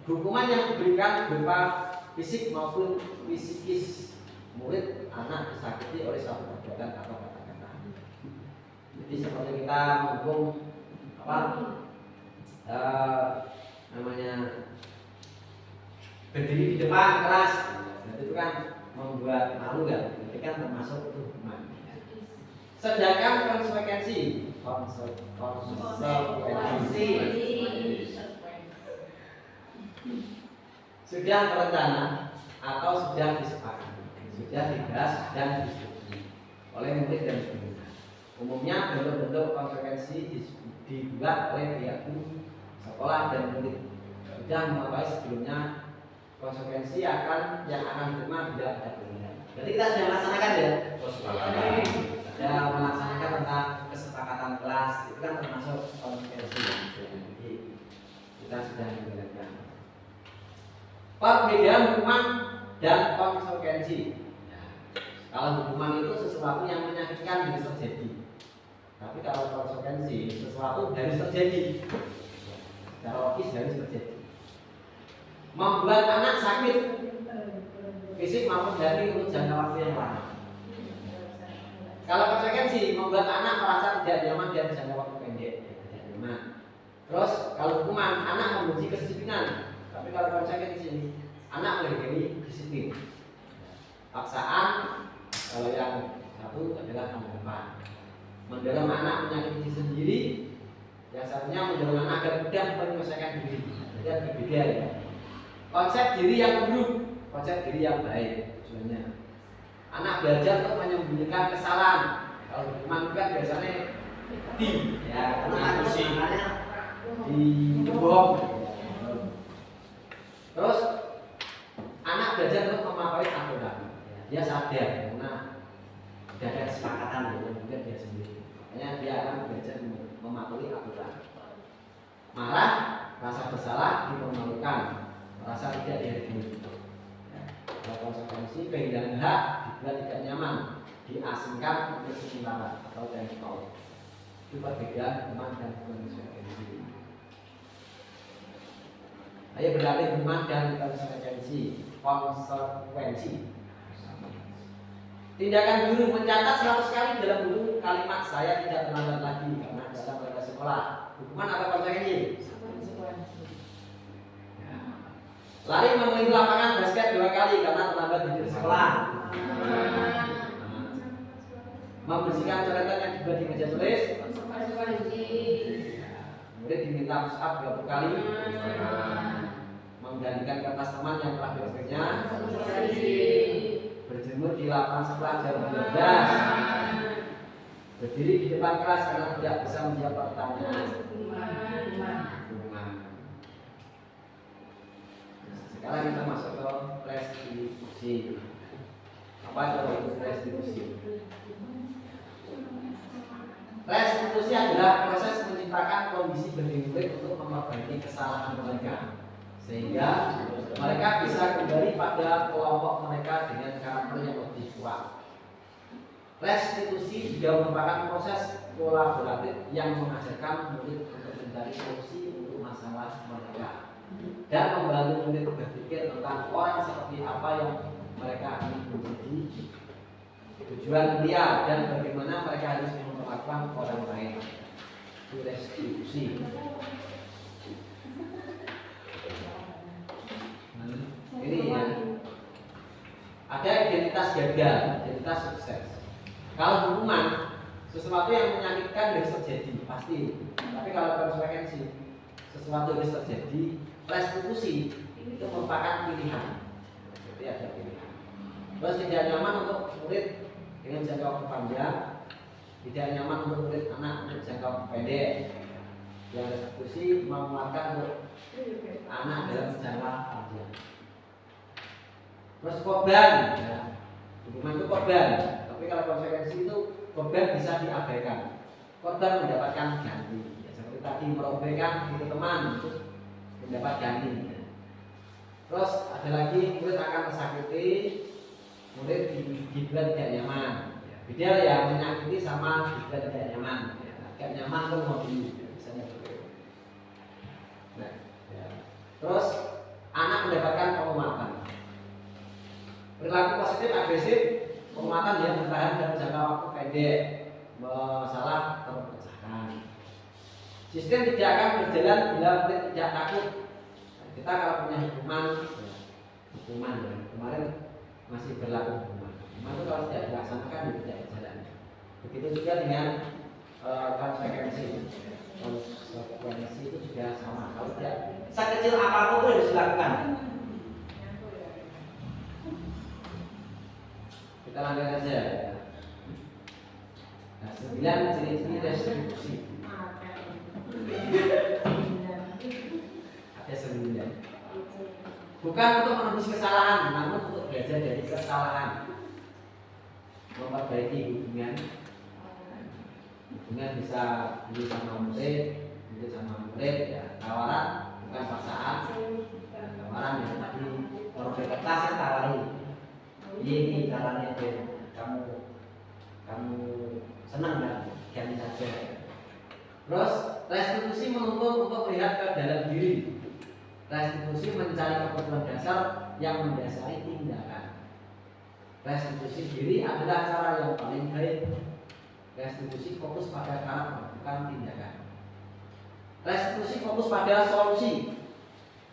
Hukuman yang diberikan berupa fisik maupun psikis. Murid anak disakiti oleh suatu perbuatan atau kata-kata. Jadi seperti kita menghukum berdiri di depan kelas, itu kan membuat malu kan? Itu kan termasuk hukuman. Sedangkan konsekuensi sudah terencana atau sudah disepakati, sudah dibahas dan diskusi oleh murid dan guru. Umumnya bentuk-bentuk konsekuensi dibuat oleh pihak guru, sekolah dan murid. Sudah mengetahui sebelumnya konsekuensi yang akan diterima bila ada perbedaan. Jadi kita sudah melaksanakan ya. Sudah melaksanakan tentang kesepakatan kelas, itu kan termasuk konsekuensi. Jadi kita sudah menjalankan. Perbedaan hukuman dan konsekuensi. Kalau hukuman itu sesuatu yang menyakitkan harus terjadi, tapi kalau konsekuensi sesuatu harus terjadi. Secara logis harus terjadi. Membuat anak sakit fisik maupun hati untuk jangka waktu yang lama. Kalau konsekuensi membuat anak merasa tidak nyaman dan jangka waktu pendek, tidak nyaman. Terus kalau hukuman, anak membenci kedisiplinan. Tapi kalau konsekuensi, anak menghargai disiplin. Paksaan, kalau yang satu adalah tanggapan. Mendorong anak menyakiti diri sendiri, yang satunya mendorong anak agar mudah menyelesaikan diri. Jadi berbeda ya. Konsep diri yang buruk, konsep diri yang baik. Tujuannya anak belajar untuk menyembunyikan kesalahan. Kalau hukuman kan biasanya ya karena digembok. Terus anak belajar untuk mematuhi aturan. Dia sadar karena sudah ada kesepakatan dengan dia sendiri. Makanya dia akan belajar mematuhi aturan. Marah, rasa bersalah dipermalukan, merasa tidak dihargai. Kalau konsekuensi kehilangan hak, dibuat tidak nyaman, diasingkan untuk sementara atau temporer. Itu perbedaan hukuman dan konsekuensi. Ayo beralih hukuman dan konsekuensi. Tindakan guru mencatat 100 kali dalam buku kalimat saya tidak terlambat lagi karena datang ke sekolah. Hukuman atau konsekuensi? Lari memenuhi lapangan basket 2 kali karena terlambat di sekolah. Membersihkan coretan yang dibuat di meja tulis. Murid diminta push up 20 kali. Menggantikan kertas teman yang telah dirobeknya. Berjemur di lapangan sekolah jam 12. Berdiri di depan kelas karena tidak bisa menjawab pertanyaan. Sekarang kita masuk ke restitusi. Apa itu restitusi? Restitusi adalah proses menciptakan kondisi bagi murid untuk memperbaiki kesalahan mereka, sehingga mereka bisa kembali pada kelompok mereka dengan karakter yang lebih kuat. Restitusi juga merupakan proses kolaboratif yang mengajarkan murid untuk mencari solusi untuk masalah mereka dan membantu murid berpikir tentang orang seperti apa yang mereka ingin menjadi, tujuan kuliah, dan bagaimana mereka harus memperlakukan orang lain. Itu restitusi. Ini ya. Ada identitas gagal, identitas sukses. Kalau hukuman, sesuatu yang menyakitkan harus terjadi, pasti. Tapi kalau konsekuensi, sesuatu harus terjadi. Restitusi itu merupakan pilihan. Jadi ada pilihan. Terus tidak nyaman untuk murid dengan jangka waktu panjang, tidak nyaman untuk murid anak dengan jangka waktu pendek. Yang restitusi menguatkan untuk anak dalam jangka panjang. Terus korban, ya. Hukuman itu korban. Tapi kalau konsekuensi itu korban bisa diabaikan. Korban mendapatkan ganti. Ya, seperti tadi merobekkan itu teman, itu mendapat ganti. Terus ada lagi murid akan tersakiti, murid dibilang tidak nyaman. Beda ya, menyakiti sama dibilang tidak nyaman. Tidak nyaman pun mau misalnya begitu. Nah, ya. Terus anak mendapatkan penguatan. Perilaku positif agresif, penguatan yang bertahan dalam jangka waktu pendek, masalah terpecahkan. Sistem tidak akan berjalan bila murid tidak takut. Kita kalau punya hukuman ya. Kemarin masih berlaku hukuman. Hukuman itu kalau tidak dilaksanakan tidak berjalan. Begitu juga dengan konsekuensi. Konsekuensi itu juga sama. Kalau tidak sekecil apapun itu harus dilakukan. Kita lanjutkan saja. Nah, 9 ciri-ciri restitusi. Ada 9. Bukan untuk menembus kesalahan, namun untuk belajar dari kesalahan. Memperbaiki hubungan. Hubungan bisa dulu sama murid, ya. Tawaran bukan paksaan. Tawaran yang tadi merobek kertas yang tawari. Ini caranya kamu senang kan? Ganti saja. Terus restitusi menuntut untuk melihat ke dalam diri. Restitusi mencari kebutuhan dasar yang mendasari tindakan. Restitusi diri adalah cara yang paling baik. Restitusi fokus pada karakter, bukan tindakan. Restitusi fokus pada solusi.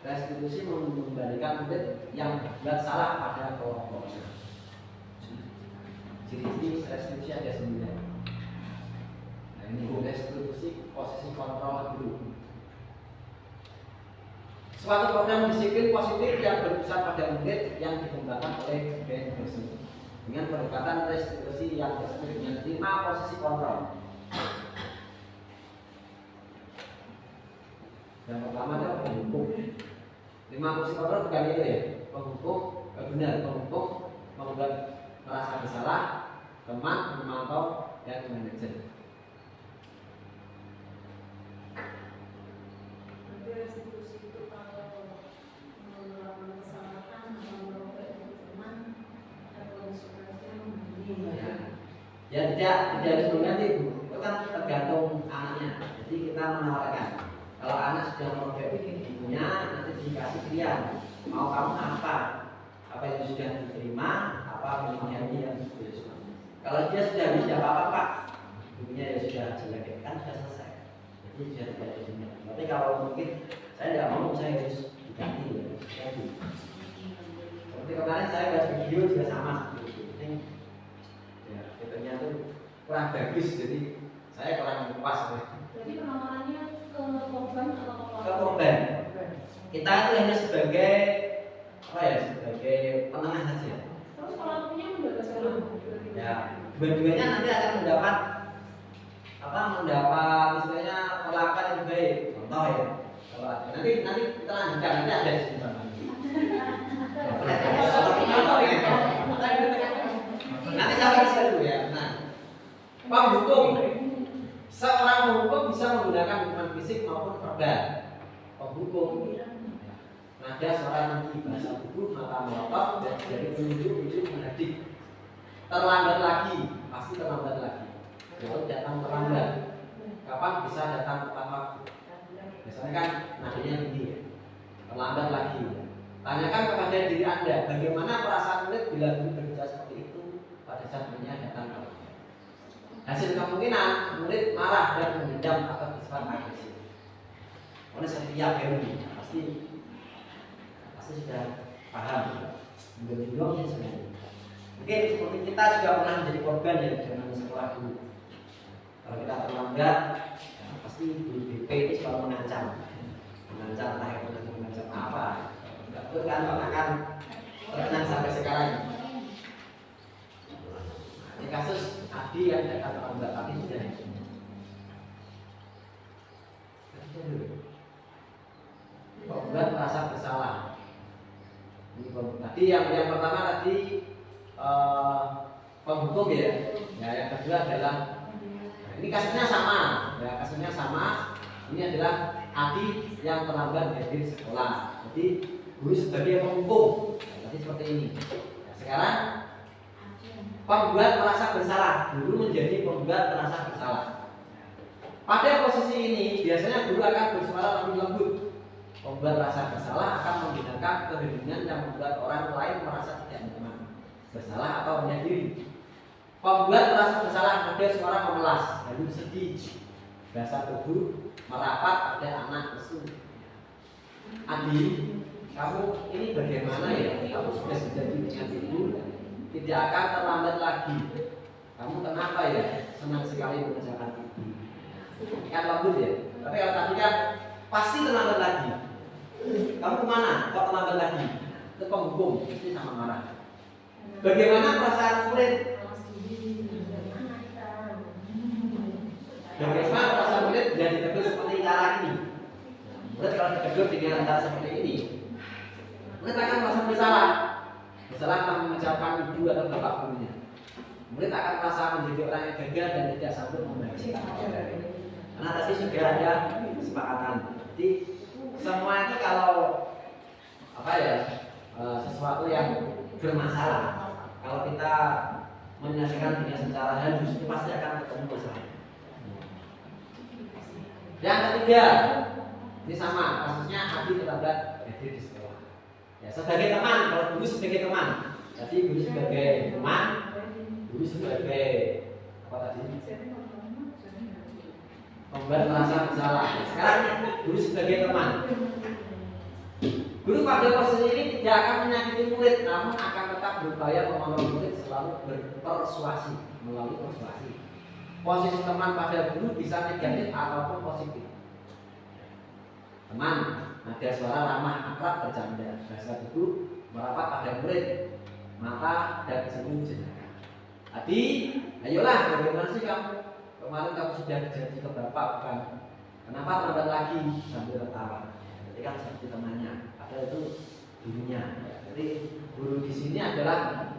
Restitusi mengembalikan murid yang berbuat salah pada kelompoknya. Ciri-ciri restitusi ada 9. Nah, ini restitusi posisi kontrol dulu. Suatu program disiplin positif yang berpusat pada murid yang dikembangkan oleh Ben Bersi dengan pendekatan restitusi yang disebut dengan 5 posisi kontrol. Yang pertama adalah penghukum. 5 fungsi kontrol bukan itu ya. Penghukum, benar, penghukum, membuat merasa bersalah, teman, memantau, dan manajer. Restitusi itu kalau melakukan kesalahan merobek teman atau sebagainya. Ya tidak harus mengganti Bu. Itu kan tergantung anaknya. Jadi kita menawarkan. Kalau anak sudah merobek ibunya, nanti dikasih pilihan. Mau kamu apa? Apa yang sudah diterima? Apa yang yang kalau dia sudah bisa apa Pak? Ibunya ya sudah jelek kan sudah selesai. Jadi sudah tidak ada dendam. Tapi kalau mungkin saya tidak mau, saya harus diganti ya. Seperti kemarin saya buat video juga sama seperti itu. Ya, videonya tuh kurang bagus, jadi saya kurang puas. Jadi penanganannya ke korban atau Ke korban. Kita itu hanya sebagai apa ya? Sebagai penengah saja. terus pelakunya mendapatkan Ya, dua-duanya nanti akan mendapat mendapat istilahnya perlakuan yang baik. Contoh ya, kalau ada nanti kita lanjutkan nanti ada di sini. Nanti sampai di situ ya. Nah, penghukum, seorang penghukum bisa menggunakan hukuman fisik maupun verbal. Penghukum, nada suara tinggi, bahasa tubuh, mata melotot, dan dari penunjuk menghadap. Terlambat lagi, pasti terlambat lagi. Kalau datang terlambat, kapan bisa datang tepat waktu? Biasanya kan nadanya tinggi ya. Terlambat lagi. Tanyakan kepada diri Anda, bagaimana perasaan murid bila guru berbicara seperti itu pada saat muridnya datang terlambat. Hasil kemungkinan murid marah dan mendendam atau bersifat agresif. Oleh setiap ini pasti sudah paham. Mungkin sebenarnya. Mungkin seperti kita juga pernah menjadi korban ya zaman sekolah dulu. Kalau kita terlambat, ya pasti guru BP itu selalu mengancam, entah itu mengancam apa. Betul kan akan terkenang sampai sekarang. Ini kasus Adi yang datang terlambat tapi sudah. Korban merasa bersalah. Tadi yang pertama tadi penghukum ya. Yang kedua adalah ini kasusnya sama. Ya, kasusnya sama. Ini adalah Adi yang terlambat hadir sekolah. Jadi guru sebagai penghukum. Tadi seperti ini. Nah, sekarang pembuat merasa bersalah. Guru menjadi pembuat merasa bersalah. Pada posisi ini biasanya guru akan bersuara lebih lembut. Pembuat merasa bersalah akan menggunakan keheningan yang membuat orang lain merasa tidak nyaman, bersalah atau menyendiri. Pembuat merasa bersalah ada suara memelas, lalu sedih, bahasa tubuh merapat pada anak lesu. Adi, kamu ini bagaimana ya? Kamu sudah menjadi dengan ibu, tidak akan terlambat lagi. Kamu kenapa ya? Senang sekali mengerjakan ibu. Kan lembut ya. Tapi kalau tadi kan pasti terlambat lagi. Kamu kemana? Kok terlambat lagi? Itu penghukum, pasti sama marah. Bagaimana perasaan murid? Bagaimana perasaan murid bila ditegur seperti cara ini? Murid kalau ditegur dengan cara seperti ini, murid akan merasa bersalah. Bersalah telah mengucapkan ibu atau bapak gurunya. Murid akan merasa menjadi orang yang gagal dan tidak sanggup membaiki. Karena tadi sudah ada kesepakatan. Jadi semua itu kalau apa ya sesuatu yang bermasalah, kalau kita menyelesaikan dengan secara halus itu pasti akan ketemu masalah. Yang ketiga, ini sama kasusnya Adi terlambat hadir di sekolah. Ya sebagai teman, kalau guru sebagai teman, tadi guru sebagai teman, guru sebagai apa tadi? Membuat merasa bersalah. Sekarang guru sebagai teman. Guru pada posisi ini tidak akan menyakiti murid, namun akan tetap berupaya mengontrol murid selalu berpersuasi, melalui persuasi. Posisi teman pada guru bisa negatif ataupun positif. Teman, ada suara ramah, akrab, bercanda. Bahasa tubuh merapat pada murid, mata dan senyum jenaka. Adi, ayolah, bagaimana sih kamu? Kemarin kamu sudah janji ke bapak bukan? Kenapa terlambat lagi sambil ketawa? Jadi kan seperti temannya, padahal itu gurunya. Jadi guru di sini adalah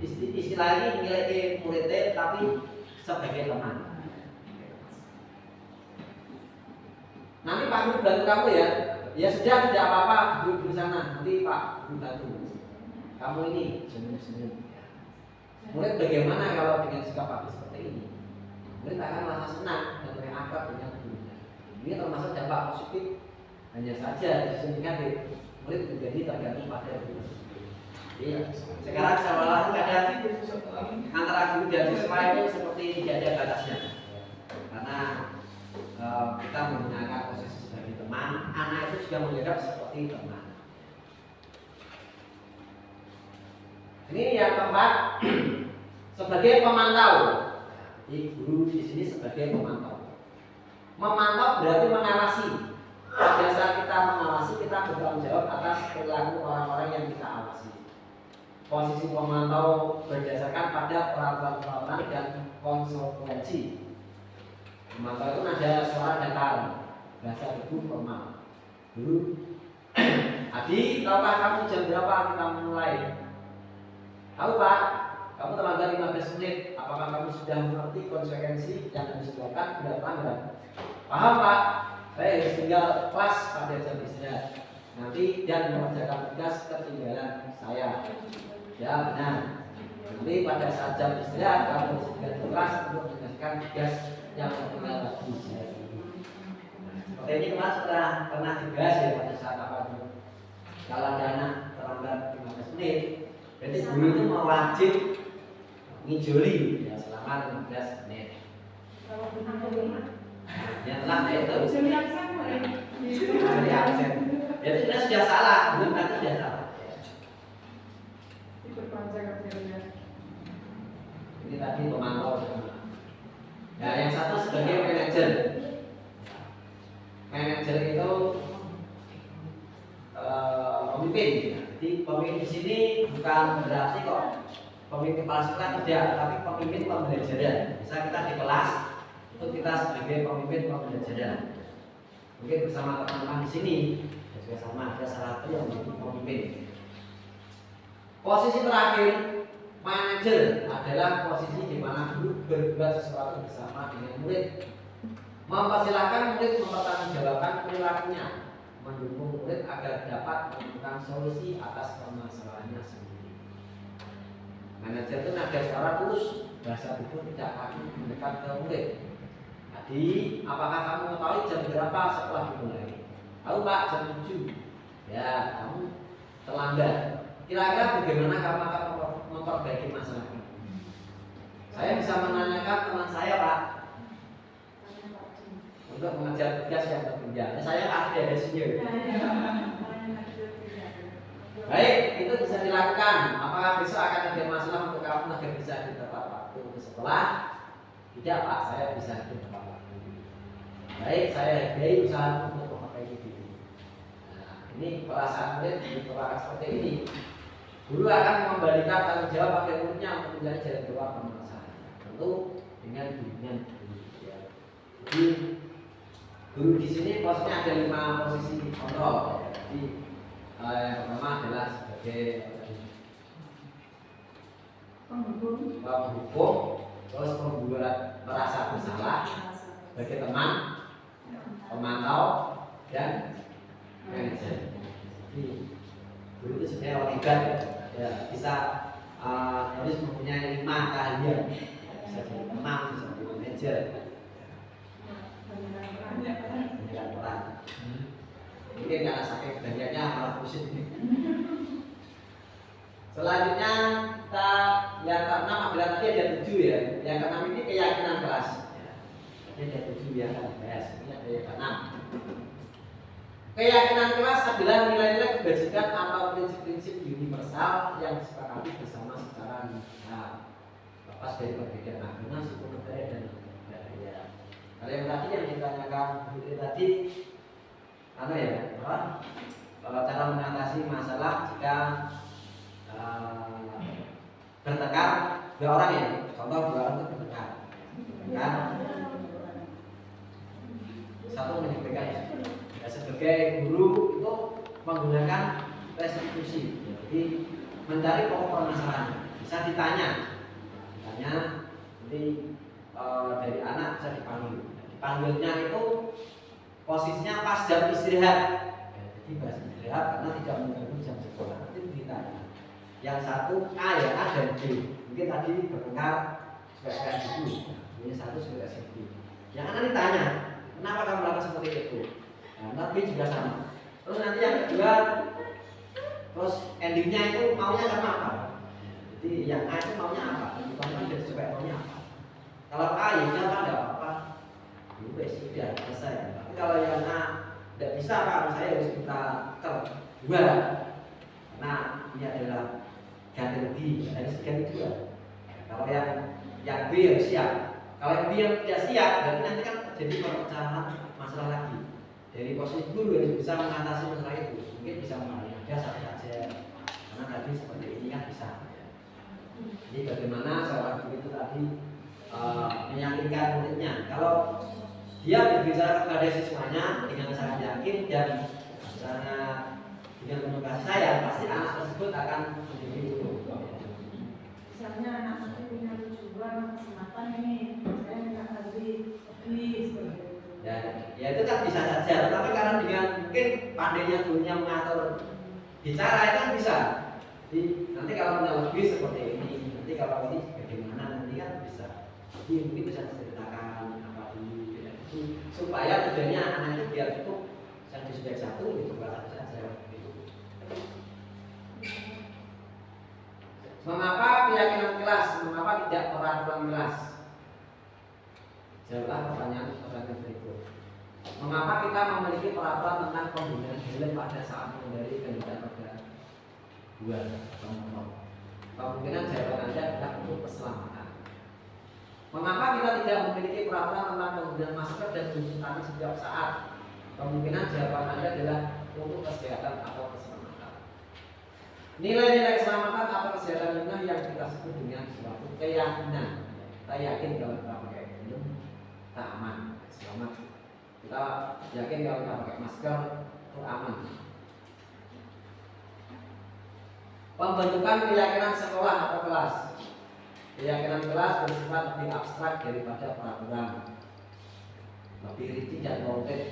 istilah ini nilai muridnya tapi sebagai teman. Nanti Pak Guru bantu kamu ya. Ya sudah, tidak apa-apa, duduk di sana. Nanti Pak Guru bantu. Kamu ini senyum-senyum. Murid bagaimana kalau dengan sikap aku seperti ini? Murid akan merasa senang dan lebih akrab dengan gurunya. Ini termasuk dampak positif. Hanya saja di sini negatif, murid menjadi tergantung pada guru. Jadi sekarang seolah-olah ada antara guru dan siswa itu seperti tidak ada batasnya. Karena kita menggunakan posisi sebagai teman, anak itu juga menganggap seperti teman. Ini yang keempat, sebagai pemantau. Jadi guru di sini sebagai pemantau. Memantau berarti mengawasi. Pada saat kita mengawasi, kita bertanggung jawab atas perilaku orang-orang yang kita awasi. Posisi pemantau berdasarkan pada peraturan-peraturan dan konsekuensi. Pemantau itu ada suara datar, bahasa tubuh formal. Guru, Adi, tahukah kamu jam berapa kita mulai? Tahu Pak, kamu terlambat 15 menit. Apakah kamu sudah mengerti konsekuensi yang harus dilakukan bila pelanggaran? Paham Pak, saya harus tinggal kelas pada jam istirahat nanti dan mengerjakan tugas ketinggalan saya. Ya benar. Nanti pada saat jam istirahat kamu harus tinggal kelas untuk mengerjakan tugas yang tertinggal lagi. Seperti ini kemarin sudah pernah dibahas ya pada saat apa itu. Kalau ada anak terlambat 15 menit, berarti guru itu wajib ngijoli ya selama 15 menit. Yang telah itu jadi absen. Jadi sudah salah, guru kan sudah salah. Ini tadi pemantau. Nah, yang satu sebagai manajer. Manajer itu pemimpin. Jadi pemimpin di sini bukan berarti kok pemimpin kepala sekolah tidak, tapi pemimpin pembelajaran. Bisa kita di kelas itu kita sebagai pemimpin pembelajaran. Mungkin bersama teman-teman di sini juga sama ada salah satu yang menjadi pemimpin. Posisi terakhir manajer adalah posisi di mana guru berbuat sesuatu bersama dengan murid, mempersilahkan murid mempertanggungjawabkan perilakunya, mendukung murid agar dapat menemukan solusi atas permasalahannya sendiri. Manajer itu nada suara tulus, bahasa tubuh tidak kaku mendekat ke murid. Jadi, apakah kamu mengetahui jam berapa setelah dimulai? Tahu Pak, jam 7. Ya, kamu terlambat. Kira-kira bagaimana kamu akan memperbaiki masalah ini? Saya bisa menanyakan teman saya Pak untuk mengejar tugas yang tertinggal. Saya ahli dari sini. Baik, itu bisa dilakukan. Apakah besok akan ada masalah untuk kamu agar bisa di tepat waktu ke sekolah? Tidak Pak, saya bisa di tepat waktu. Baik, saya hargai usaha untuk memperbaiki diri. Nah, ini perasaan murid diperlakukan seperti ini. Guru akan mengembalikan tanggung jawab pada muridnya untuk mencari jalan keluar permasalahan. Tentu dengan bimbingan guru. Ya. Jadi guru di sini posisinya ada 5 posisi kontrol. Jadi yang pertama adalah sebagai penghubung, terus membuat merasa bersalah, sebagai teman, pemantau, dan manajer. Jadi guru itu sebenarnya orang hebat ya, bisa harus mempunyai 5 keahlian. Bisa jadi teman, bisa jadi manajer, menjalankan peran. Mungkin karena saking keahliannya malah pusing. Selanjutnya kita yang ke-6 adalah tadi ada 7 ya. Yang ke-6 ini keyakinan kelas. Ini ada 7 yang akan dibahas. Ini ada yang ke-6. Keyakinan kelas adalah nilai-nilai kebajikan atau prinsip-prinsip universal yang disepakati bersama secara universal, lepas dari perbedaan agama, suku, negara, dan budaya. Kalau yang tadi yang ditanyakan itu tadi, apa ya? Kalau cara mengatasi masalah jika bertengkar 2 orang ya, contoh 2 orang itu bertengkar, kan? satu menyampaikan ya. Sebagai guru itu menggunakan restitusi, jadi mencari pokok permasalahan. Bisa ditanya nanti dari anak bisa dipanggil. Dipanggilnya itu posisinya pas jam istirahat. Jadi pas istirahat karena tidak mengganggu jam sekolah. Nanti ditanya. Yang satu A ya, A dan B. Mungkin tadi bertengkar sebagai dulu. Ini satu sebagai SD. Yang anak ditanya, kenapa kamu melakukan seperti itu? Nah, nanti juga sama. Terus nanti yang kedua, terus endingnya itu maunya apa? Jadi yang A itu maunya apa? Bukan dari supaya maunya apa? Kalau A ya apa enggak apa-apa. Itu sudah selesai. Tapi kalau yang A tidak bisa Pak, saya harus minta kedua. Nah, ini adalah ganti rugi, harus ganti dua. Kalau yang B harus siap. Kalau yang B yang tidak siap, berarti nanti kan terjadi perpecahan masalah lagi. Dari posisi guru harus bisa mengatasi masalah itu. Mungkin bisa memahami ada satu saja. Karena tadi seperti ini kan bisa. Jadi bagaimana seorang guru itu tadi meyakinkan muridnya. Kalau dia berbicara kepada siswanya dengan sangat yakin dan sangat dengan penuh kasih sayang, pasti anak tersebut akan menjadi guru. Misalnya anak saya punya tujuan kesempatan ini, saya minta lebih seperti itu. Ya itu kan bisa saja, tapi karena dengan mungkin pandainya gurunya mengatur bicara itu kan bisa. Jadi nanti kalau punya lebih seperti ini, nanti kalau ini bagaimana nanti kan bisa. Jadi mungkin bisa diceritakan apa dulu, ya. Supaya tujuannya anak itu biar cukup yang di subjek satu itu satu saja. Gitu. Mengapa keyakinan kelas? Mengapa tidak peraturan kelas? Jawablah pertanyaan berikut. Mengapa kita memiliki peraturan tentang penggunaan helm pada saat mengendari kendaraan roda 2 atau motor? Kemungkinan jawaban Anda adalah untuk keselamatan. Mengapa kita tidak memiliki peraturan tentang penggunaan masker dan cuci tangan setiap saat? Kemungkinan jawaban Anda adalah untuk kesehatan atau keselamatan. Nilai-nilai keselamatan atau kesehatan inilah yang kita sebut dengan suatu keyakinan. Kita yakin kalau kita pakai helm kita aman, selamat. Kita yakin kalau kita pakai masker itu aman. Pembentukan keyakinan sekolah atau kelas. Keyakinan kelas bersifat lebih abstrak daripada peraturan, lebih rinci dan konkret.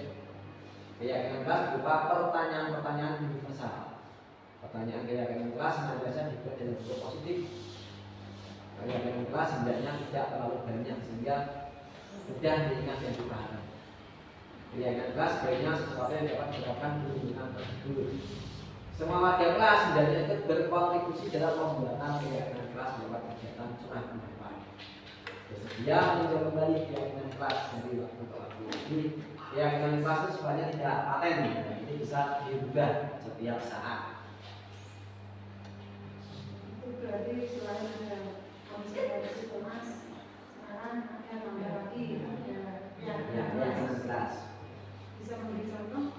Keyakinan kelas berupa pertanyaan-pertanyaan universal. Pertanyaan keyakinan kelas senantiasa dibuat dalam bentuk positif. Keyakinan kelas hendaknya tidak terlalu banyak sehingga mudah diingat dan dipahami. Keyakinan kelas sebaiknya sesuatu yang dapat diterapkan di lingkungan tersebut. Semua warga kelas hendaknya ikut berkontribusi dalam pembuatan keyakinan kelas lewat kegiatan curah pendapat. Bersedia meninjau kembali keyakinan kelas dari waktu ke waktu. Jadi keyakinan kelas itu sebenarnya tidak paten, jadi bisa diubah setiap saat. Itu berarti selain ada konsekuensi kelas, sekarang ada tambah lagi ada keyakinan kelas. Bisa memberi contoh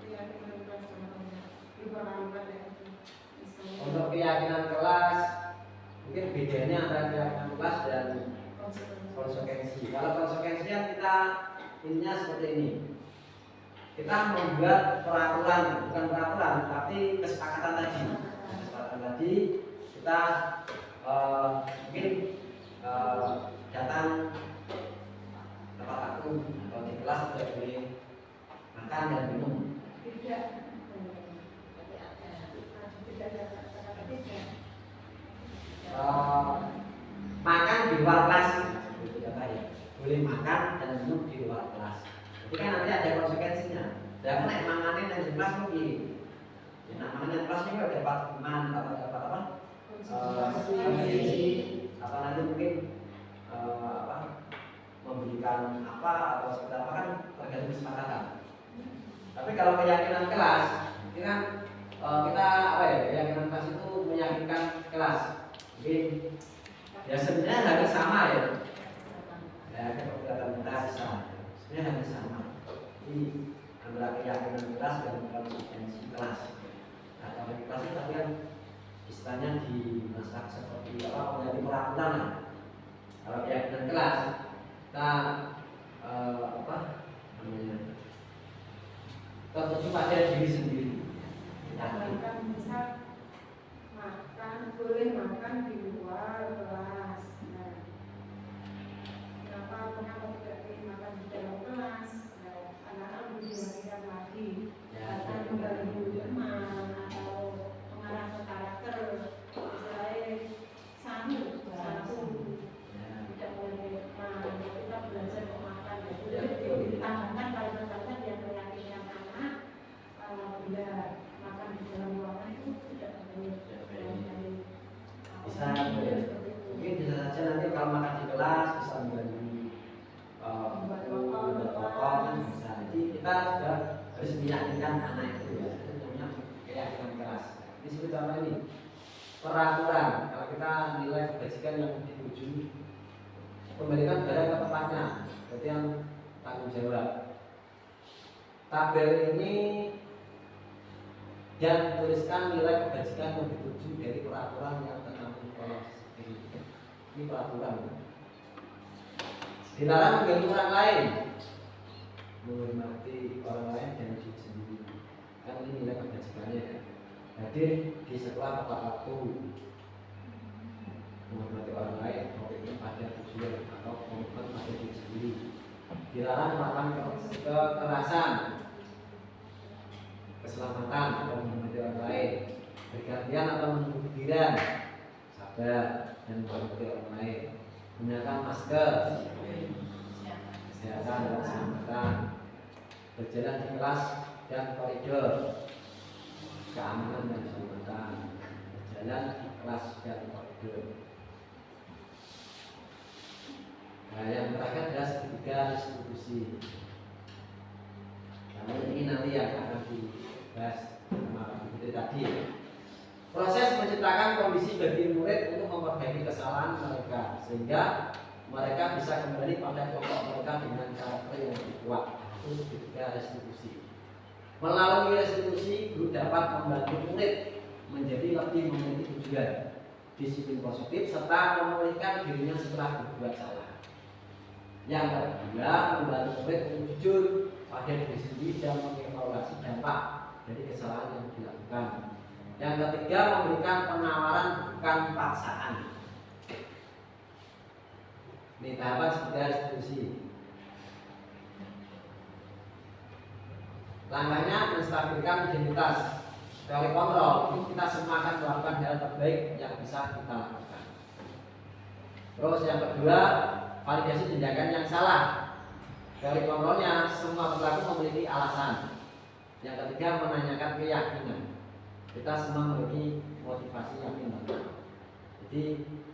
keyakinan kelas contohnya berupa ya. Untuk keyakinan kelas mungkin bedanya antara keyakinan kelas dan konsekuensi. Kalau konsekuensinya kita intinya seperti ini. Kita membuat peraturan, bukan peraturan, tapi kesepakatan tadi. Kesepakatan tadi kita mungkin datang tepat waktu atau di kelas tidak boleh makan dan minum. Tidak ada kata-kata tidak. Makan di luar kelas, itu kata ya. Boleh makan dan minum di luar kelas. Jadi kan nanti ada konsekuensinya. Dan naik manganin dan di kelas mungkin. Ya, manganin kelas ini kalau dapat hukuman atau dapat apa? Atau nanti mungkin memberikan apa atau seperti apa kan tergantung kesepakatan. Tapi kalau keyakinan kelas, ini kan kita apa ya? Keyakinan kelas itu meyakinkan kelas. Mungkin ya sebenarnya harus sama ya. Ya kegiatan kita sama. Sebenarnya harus sama. Jadi antara keyakinan kelas dan konsekuensi kelas. Nah kalau di kelas itu kan istilahnya dimasak seperti apa? Menjadi peraturan lah. Kalau keyakinan kelas kita tertuju pada diri sendiri. Bahkan misal makan, boleh makan di luar kelas. Nah, kenapa tidak boleh makan di dalam kelas? Nah, anak-anak lebih diwajibkan lagi bahkan mengganggu teman atau mengarah ke karakter, misalnya satu tidak boleh makan, kita belajar memakan. Jadi ditambahkan kalimat-kalimat yang meyakinkan anak bila makan di dalam ruangan itu tidak boleh. Bisa mungkin bisa saja nanti kalau makan di kelas bisa mengganggu protokol kan bisa. Jadi kita sudah harus meyakinkan anak itu ya, itu namanya keyakinan keras. Di situ contoh ini peraturan, kalau kita nilai kebajikan yang dituju kembalikan barang ke tempatnya, berarti yang tanggung jawab. Tabel ini dan tuliskan nilai kebajikan yang dituju dari peraturan yang tercantum kolom ini. Ini peraturan. Dilarang mengganggu orang lain, menghormati orang lain dan diri sendiri. Kan ini nilai kebajikannya. Hadir di sekolah tepat waktu, menghormati orang lain, komitmen pada tujuan atau komitmen pada diri sendiri. Dilarang melakukan kekerasan, keselamatan atau menghormati orang lain, bergantian atau menunggu giliran, sabar dan menghormati orang lain, gunakan masker, kesehatan dan keselamatan, berjalan di kelas dan koridor, keamanan dan keselamatan, berjalan di kelas dan koridor. Nah, yang terakhir adalah segitiga distribusi. Namun ini nanti yang akan dibahas sama Ibu tadi. Proses menciptakan kondisi bagi murid untuk memperbaiki kesalahan mereka sehingga mereka bisa kembali pada kelompok mereka dengan karakter yang lebih kuat. Itu segitiga restitusi. Melalui restitusi, guru dapat membantu murid menjadi lebih memiliki tujuan, disiplin positif serta memulihkan dirinya setelah berbuat salah. Yang kedua, membantu murid untuk jujur pada diri sendiri dan mengevaluasi dampak dari kesalahan yang dilakukan. Yang ketiga, memberikan penawaran bukan paksaan. Ini tahapan seperti restitusi. Langkahnya menstabilkan identitas. Teori kontrol, ini kita semua akan melakukan hal terbaik yang bisa kita lakukan. Terus yang kedua, validasi tindakan yang salah. Dari kontrolnya, semua pelaku memiliki alasan. Yang ketiga, menanyakan keyakinan. Kita semua memiliki motivasi yang benar. Jadi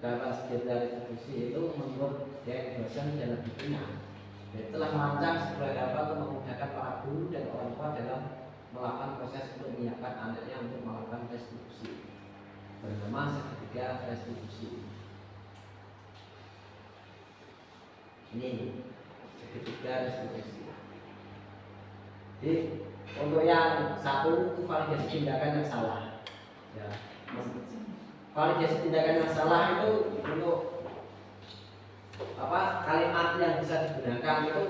dalam sekitar restitusi itu menurut Dian dosen dan lebih punya. Telah merancang sebuah dapat untuk memudahkan para guru dan orang tua dalam melakukan proses untuk menyiapkan anaknya untuk melakukan restitusi. Bernama segitiga restitusi. Ini segitiga restitusi. Jadi untuk yang satu itu validasi tindakan yang salah. Ya, validasi tindakan yang salah itu untuk kalimat yang bisa digunakan itu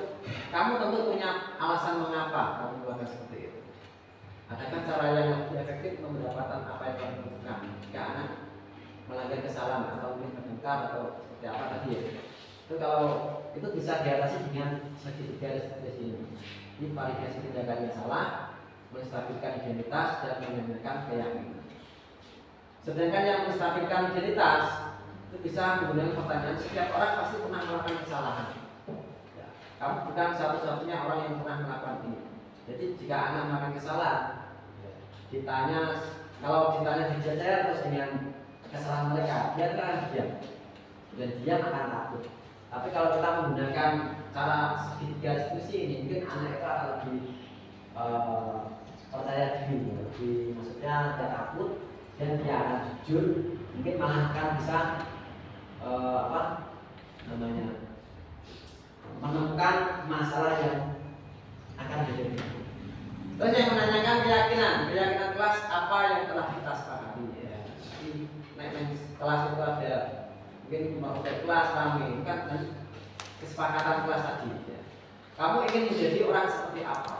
kamu tentu punya alasan mengapa kamu melakukan seperti itu. Adakah cara yang lebih efektif mendapatkan apa yang kamu butuhkan jika anak melanggar kesalahan atau mungkin bertengkar atau seperti apa tadi ya. Itu kalau itu bisa diatasi dengan segitiga restitusi ini. Ini validasi tindakan yang salah, menstabilkan identitas dan menanyakan keyakinan. Sedangkan yang menstabilkan identitas itu bisa menggunakan pertanyaan, setiap orang pasti pernah melakukan kesalahan. Ya, kamu bukan satu-satunya orang yang pernah melakukan ini. Jadi jika anak melakukan kesalahan, ditanya, kalau ditanya dijajar terus dengan kesalahan mereka, dia akan diam dan dia akan takut. Tapi kalau kita menggunakan cara segitiga restitusi ini, mungkin anak itu akan lebih percaya diri, lebih maksudnya tidak takut dan dia akan jujur, mungkin malah akan bisa menemukan masalah yang akan terjadi. Terus yang menanyakan keyakinan kelas apa yang telah kita sepakati ya. Naik kelas itu ada mungkin mau kelas rame kan kesepakatan kelas tadi ya. Kamu ingin menjadi orang seperti apa?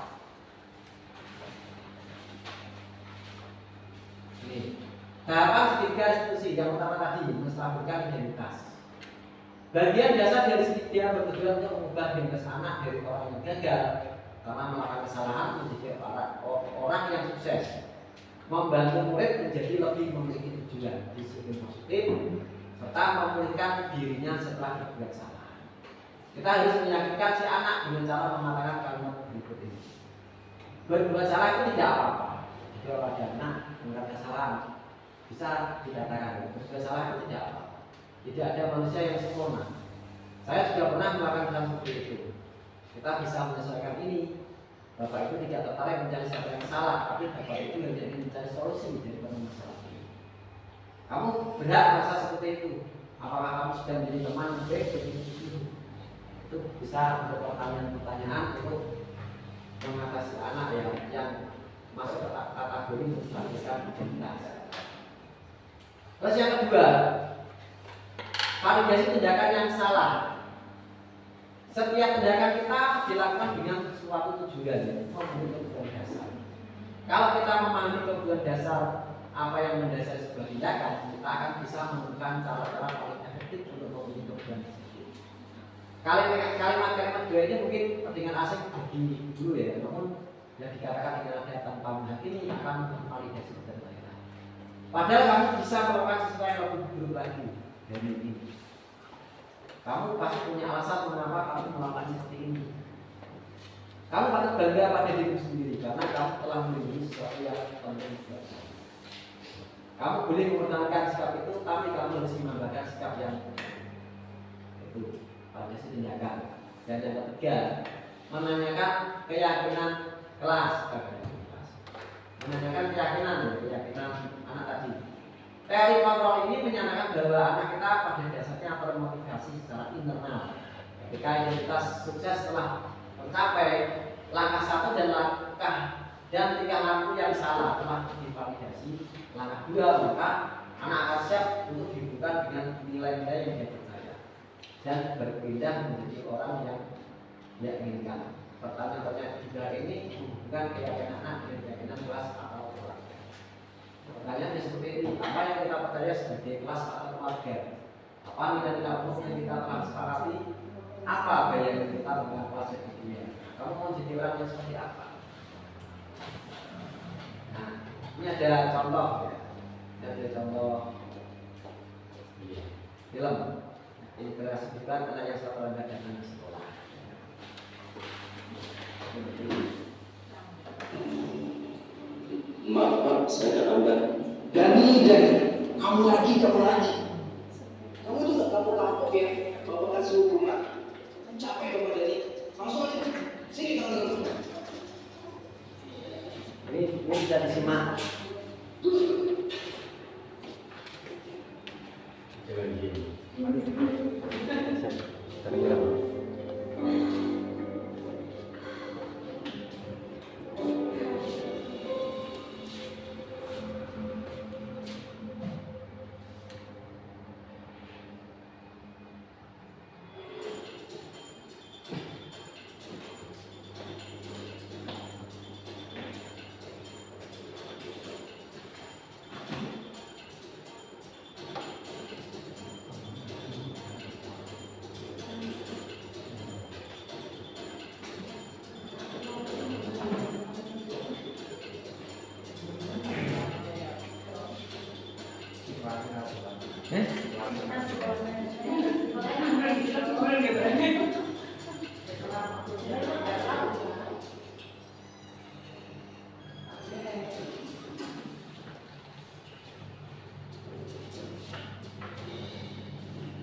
Ini tahapan ketiga institusi. Yang pertama tadi menstabilkan identitas. Bagian dasar dari sini dia bertujuan untuk mengubah identitas anak dari orang yang gagal karena melakukan kesalahan menjadi orang yang sukses, membantu murid menjadi lebih memiliki tujuan, disiplin positif, serta memulihkan dirinya setelah berbuat salah. Kita harus meyakinkan si anak dengan cara mengatakan kalimat berikut ini. Berbuat salah itu tidak apa-apa. Jika ada anak melakukan kesalahan, bisa dikatakan berbuat salah itu tidak apa-apa. Tidak ada manusia yang sempurna. Saya juga pernah melakukan hal seperti itu. Kita bisa menyelesaikan ini. Bapak itu tidak tertarik mencari siapa yang salah, tapi Bapak itu yang jadi mencari solusi daripada masalah ini. Kamu berhak merasa seperti itu. Apakah kamu sudah menjadi teman yang baik bagi itu? Itu bisa untuk pertanyaan-pertanyaan untuk mengatasi anak yang masuk ke kategori menstabilkan identitas. Terus yang kedua, validasi tindakan yang salah. Setiap tindakan kita dilakukan dengan suatu tujuan, memiliki tujuan dasar. Kalau kita memahami tujuan dasar apa yang mendasari sebuah tindakan, kita akan bisa menemukan cara-cara paling efektif untuk memiliki tujuan tersebut. Kalimat-kalimat dua ini mungkin dengan asing bagi dulu ya, namun yang dikatakan dengan ada tanpa menghakimi akan memvalidasi dan lain-lain. Padahal kamu bisa melakukan sesuatu yang lebih buruk lagi dari ini. Kamu pasti punya alasan mengapa kamu melakukan seperti ini. Kamu patut bangga pada dirimu sendiri karena kamu telah melindungi sesuatu yang penting buat kamu. Kamu boleh mempertahankan sikap itu, tapi kamu harus mengembangkan sikap yang itu pada tindakan. Dan yang ketiga, menanyakan keyakinan kelas. Menanyakan keyakinan anak tadi. Teori kontrol ini menyatakan bahwa anak kita pada dasarnya termotivasi secara internal. Ketika identitas sukses telah tercapai, langkah satu dan tingkah laku yang salah telah divalidasi. Langkah dua, maka anak akan siap untuk dibuka dengan nilai-nilai yang dia percaya dan berpindah menjadi orang yang dia inginkan. Pertanyaan-pertanyaan tiga ini bukan keyakinan anak dan keyakinan kelas atau keluarga. Pertanyaannya seperti ini: apa yang kita percaya sebagai kelas atau keluarga? Apa nilai-nilai umum yang kita telah sepakati? Apa gaya kita dengan kelas di dunia? Kamu mau jadi orang yang seperti apa? Nah, ini ada contoh ya. Ini ada contoh film. Ini berasal anak yang suatu orang datang di sekolah. Maaf Pak, saya terlambat. Dani, kamu lagi. Kamu itu gak kapok-kapok ya, Bapak kasih hukuman. Capek dong Pak Dani. Langsung aja, sini tangan. Ini bisa disimak. Jangan gini. Maaf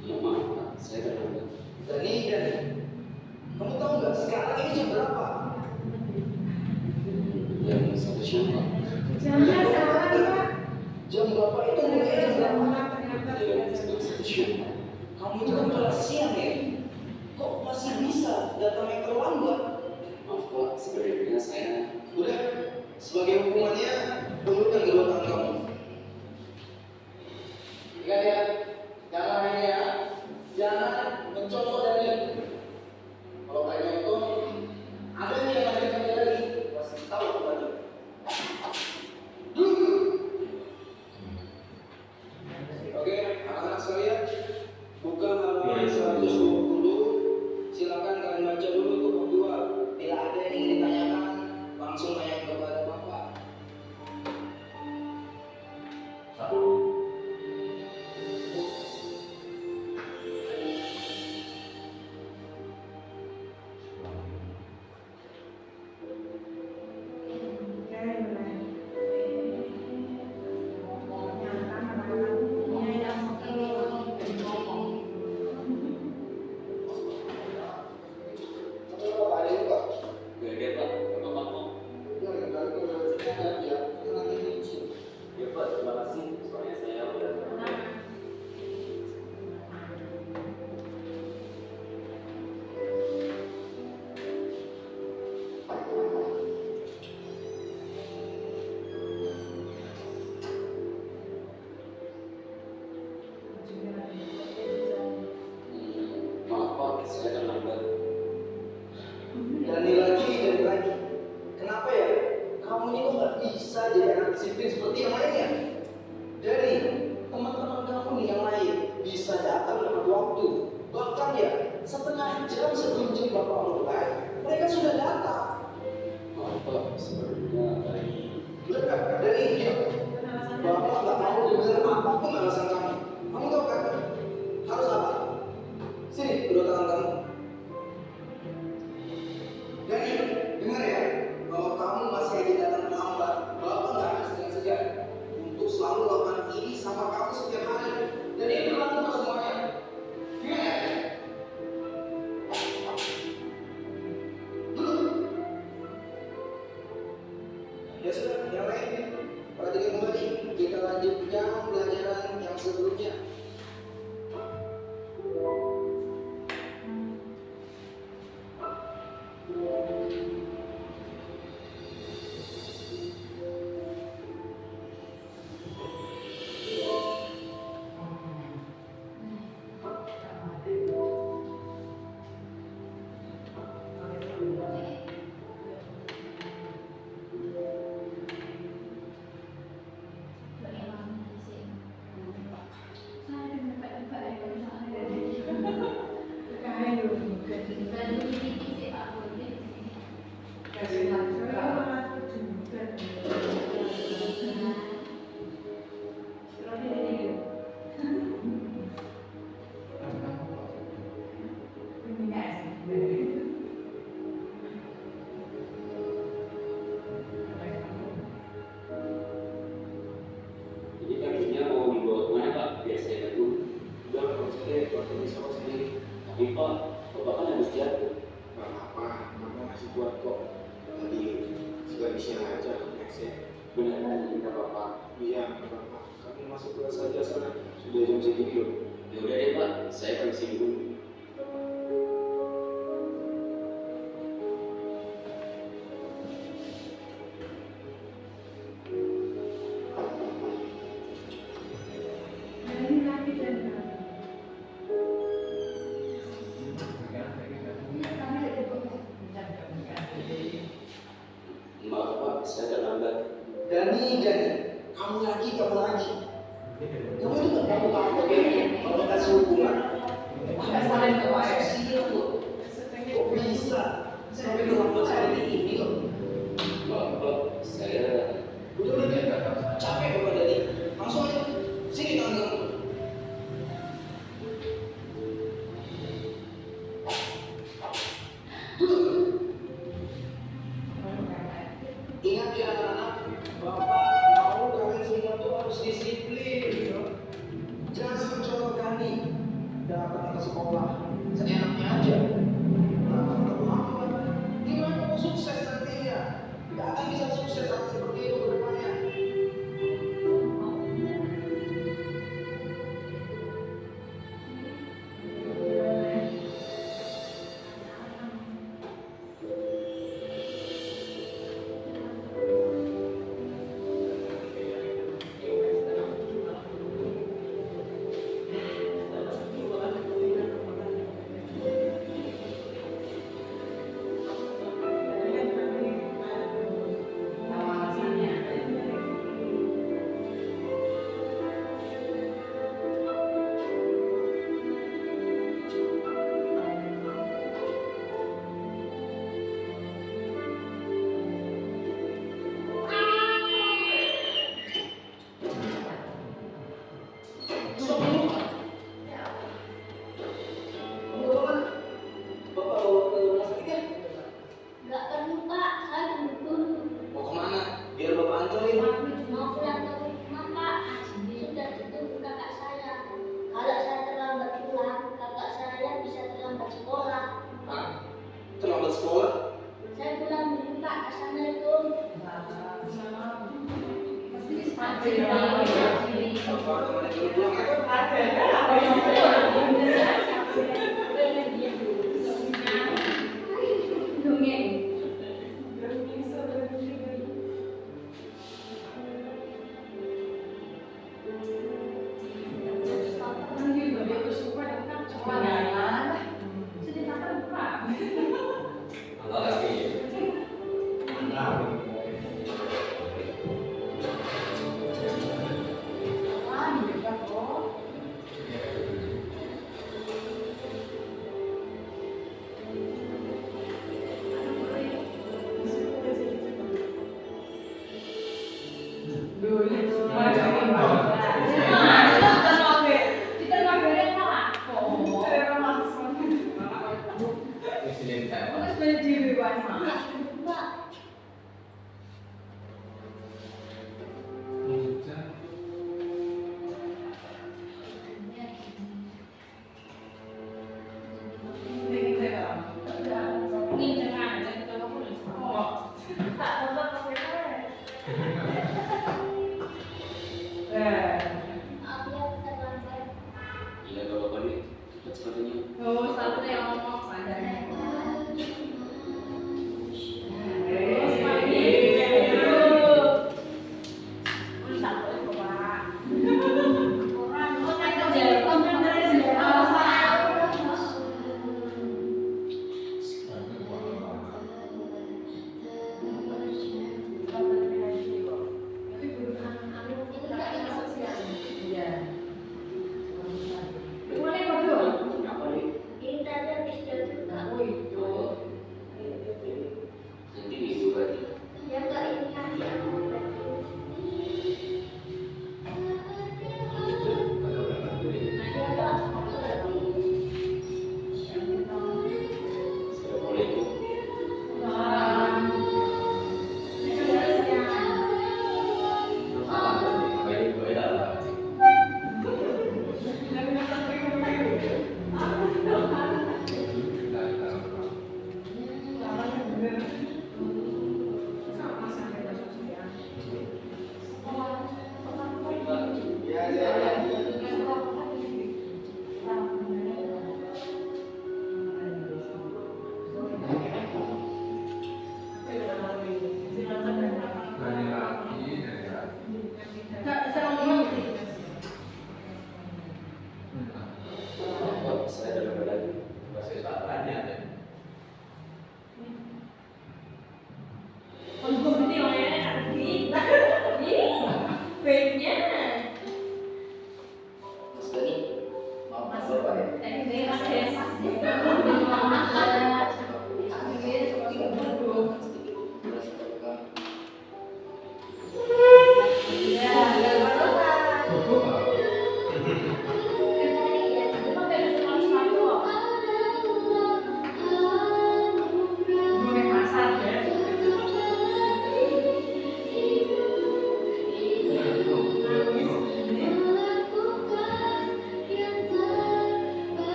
Pak, saya terlambat. Dani, kamu tahu nggak sekarang ini jam berapa? Jam 1 siang Pak. Jamnya salah Pak. Jam berapa itu? Jam berapa? Ternyata Jam 1 siang Pak. Kamu itu kan kelas siang ya? Kok masih bisa datang yang terlambat? Maaf Pak, sebenarnya saya udah sebagai hukumannya ulurkan kedua tangan kamu. Ingat ya, jangan main ya, jangan mencontoh dari kalau kalian itu Bahkan ya, setengah jam sebelum jam Bapak mulai, mereka sudah datang. Bapak sebenarnya dari... Benar, dari Bapak nggak mau dengar apapun alasan kamu. Kamu tahu kan? Harus apa? Sini, kedua tangan kamu. Dani, dengar ya, bahwa kamu masih aja datang terlambat. Bapak nggak akan segan-segan untuk selalu lakukan ini sama kamu setiap hari. Dan ini berlaku untuk semuanya. Gimana ya? Ya sudah, yang lain perhatikan kembali. Kita lanjutkan pelajaran yang sebelumnya. Jadi kakinya mau dibawa kemana Pak? Biar saya bantu. Udah, kalau saya waktu ini sama sendiri. Tapi Pak, Bapak kan habis jatuh. Gak apa-apa, mama masih kuat kok. Tadi sehabisnya aja nextnya. Beneran minta Bapak. Iya, gak apa-apa. Kamu masuk kelas saja sana. Sudah jam segini loh. Ya udah deh Pak, saya permisi dulu. Maaf Pak, saya terlambat. Dani, kamu lagi. Kamu itu gak kapok-kapok ya? Kalau kasih hubungan. Kok bisa? Sampai terlambat seperti ini loh. Maaf Pak, saya... Udah, capek Bapak Dani. Langsung aja. Sini tangan kamu. Ingat ya anak-anak, Bapak mau kalian semua tuh harus disiplin. Jangan colok Dani datang ke sekolah seenaknya aja. Datang terlambat. Gimana mau sukses nantinya? Gak akan bisa sukses kalau seperti itu ke depannya.